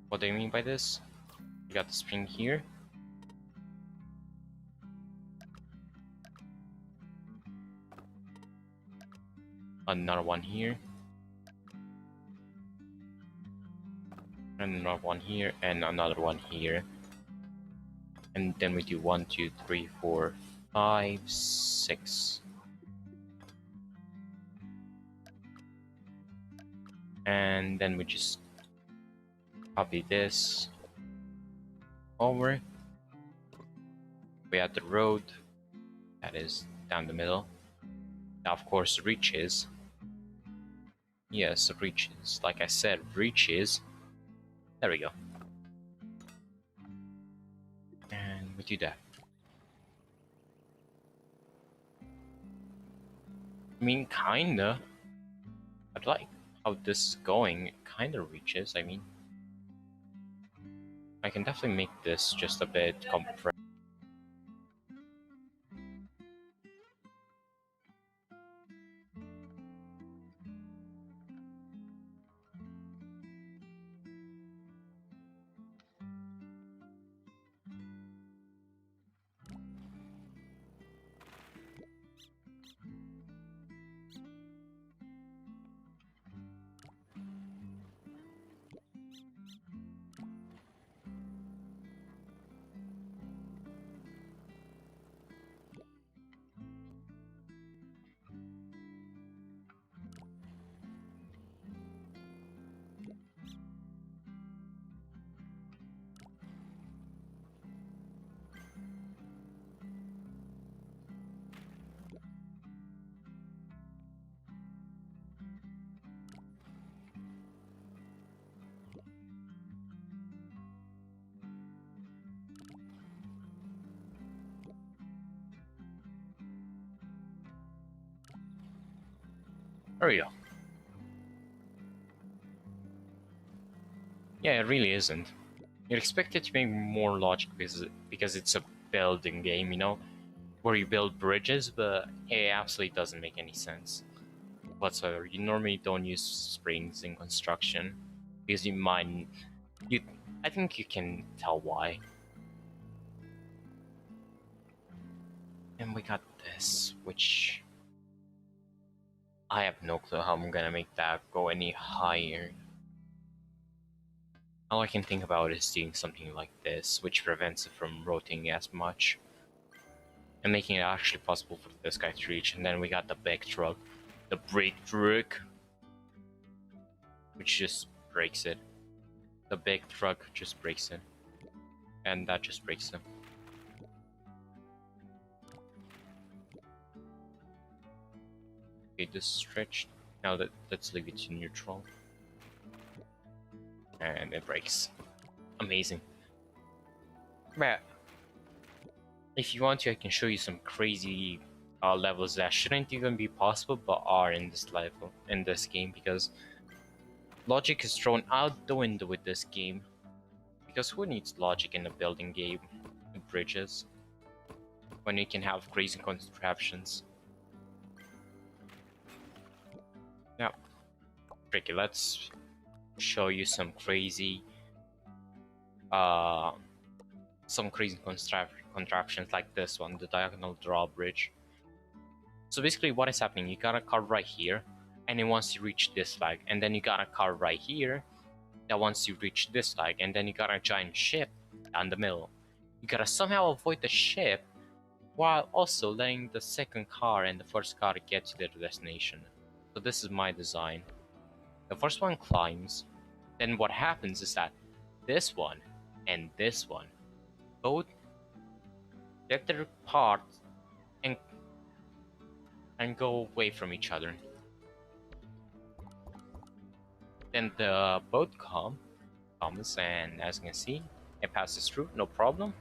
What do you mean by this? We got the spring here. Another one here. And another one here, and another one here. And then we do 1, 2, 3, 4, 5, 6. And then we just copy this over. We have the road that is down the middle. Now, of course, reaches. Yes, reaches. Like I said, reaches. There we go. And we do that. I mean, kinda. I like how this is going. It kinda reaches, I mean. I can definitely make this just a bit compressed. There we go. Yeah, it really isn't. You'd expect it to make more logic because it's a building game, you know, where you build bridges, but it absolutely doesn't make any sense whatsoever. You normally don't use springs in construction because you might. You, I think you can tell why. And we got this, which I have no clue how I'm gonna make that go any higher. All I can think about is doing something like this, which prevents it from rotating as much. And making it actually possible for this guy to reach. And then we got the big truck. The brake truck. Which just breaks it. The big truck just breaks it. And that just breaks it. Okay, this stretched. Now let's leave it to neutral. And it breaks. Amazing. But if you want to, I can show you some crazy levels that shouldn't even be possible, but are in this level, in this game, because logic is thrown out the window with this game. Because who needs logic in a building game, bridges, when you can have crazy contraptions? Now, tricky. Let's show you some crazy contraptions like this one, the diagonal drawbridge. So basically what is happening, you got a car right here, and it wants to reach this flag, and then you got a car right here that wants to reach this flag, and then you got a giant ship down the middle. You gotta somehow avoid the ship while also letting the second car and the first car get to their destination. So this is my design. The first one climbs, then what happens is that this one and this one both get their part and go away from each other. Then the boat comes, and as you can see, It passes through, no problem.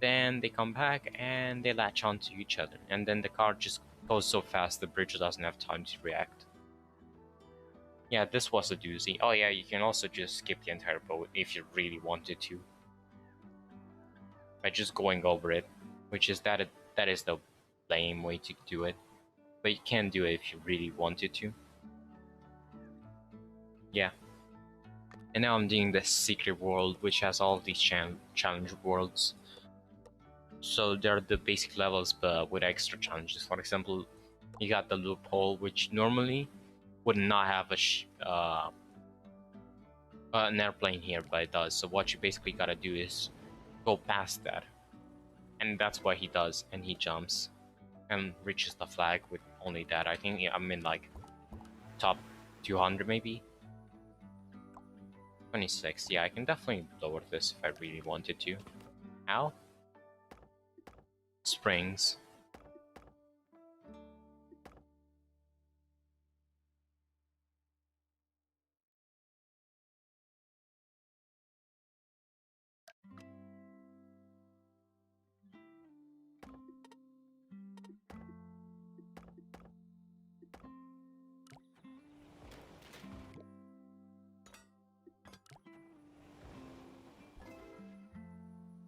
Then they come back and they latch onto each other, and then the car just goes so fast the bridge doesn't have time to react. Yeah, this was a doozy. Oh yeah, you can also just skip the entire boat if you really wanted to, by just going over it, which is that is the lame way to do it. But you can do it if you really wanted to. Yeah. And now I'm doing the secret world, which has all of these challenge worlds. So they're the basic levels, but with extra challenges. For example, you got the loophole, which normally would not have an airplane here, but it does. So what you basically gotta do is go past that, and that's what he does. And he jumps and reaches the flag with only that. I think I'm in like top 200 maybe. 26. Yeah, I can definitely lower this if I really wanted to. How? Springs.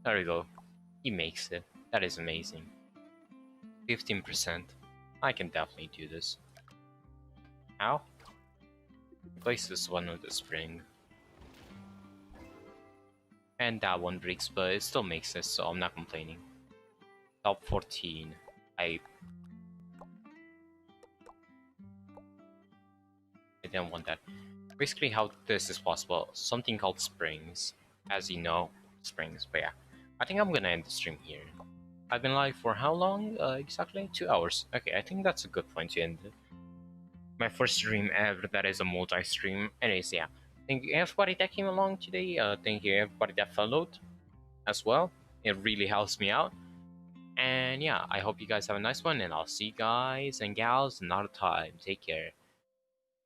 There we go. He makes it. That is amazing. 15%. I can definitely do this. How? Replace this one with a spring. And that one breaks, but it still makes it, so I'm not complaining. Top 14. I didn't want that. Basically, how this is possible, something called springs. As you know, springs. But yeah, I think I'm gonna end the stream here. I've been live for how long? Exactly 2 hours. Okay, I think that's a good point to end it. My first stream ever that is a multi-stream. Anyways, yeah. Thank you everybody that came along today. Thank you everybody that followed as well. It really helps me out. And yeah, I hope you guys have a nice one, and I'll see you guys and gals another time. Take care.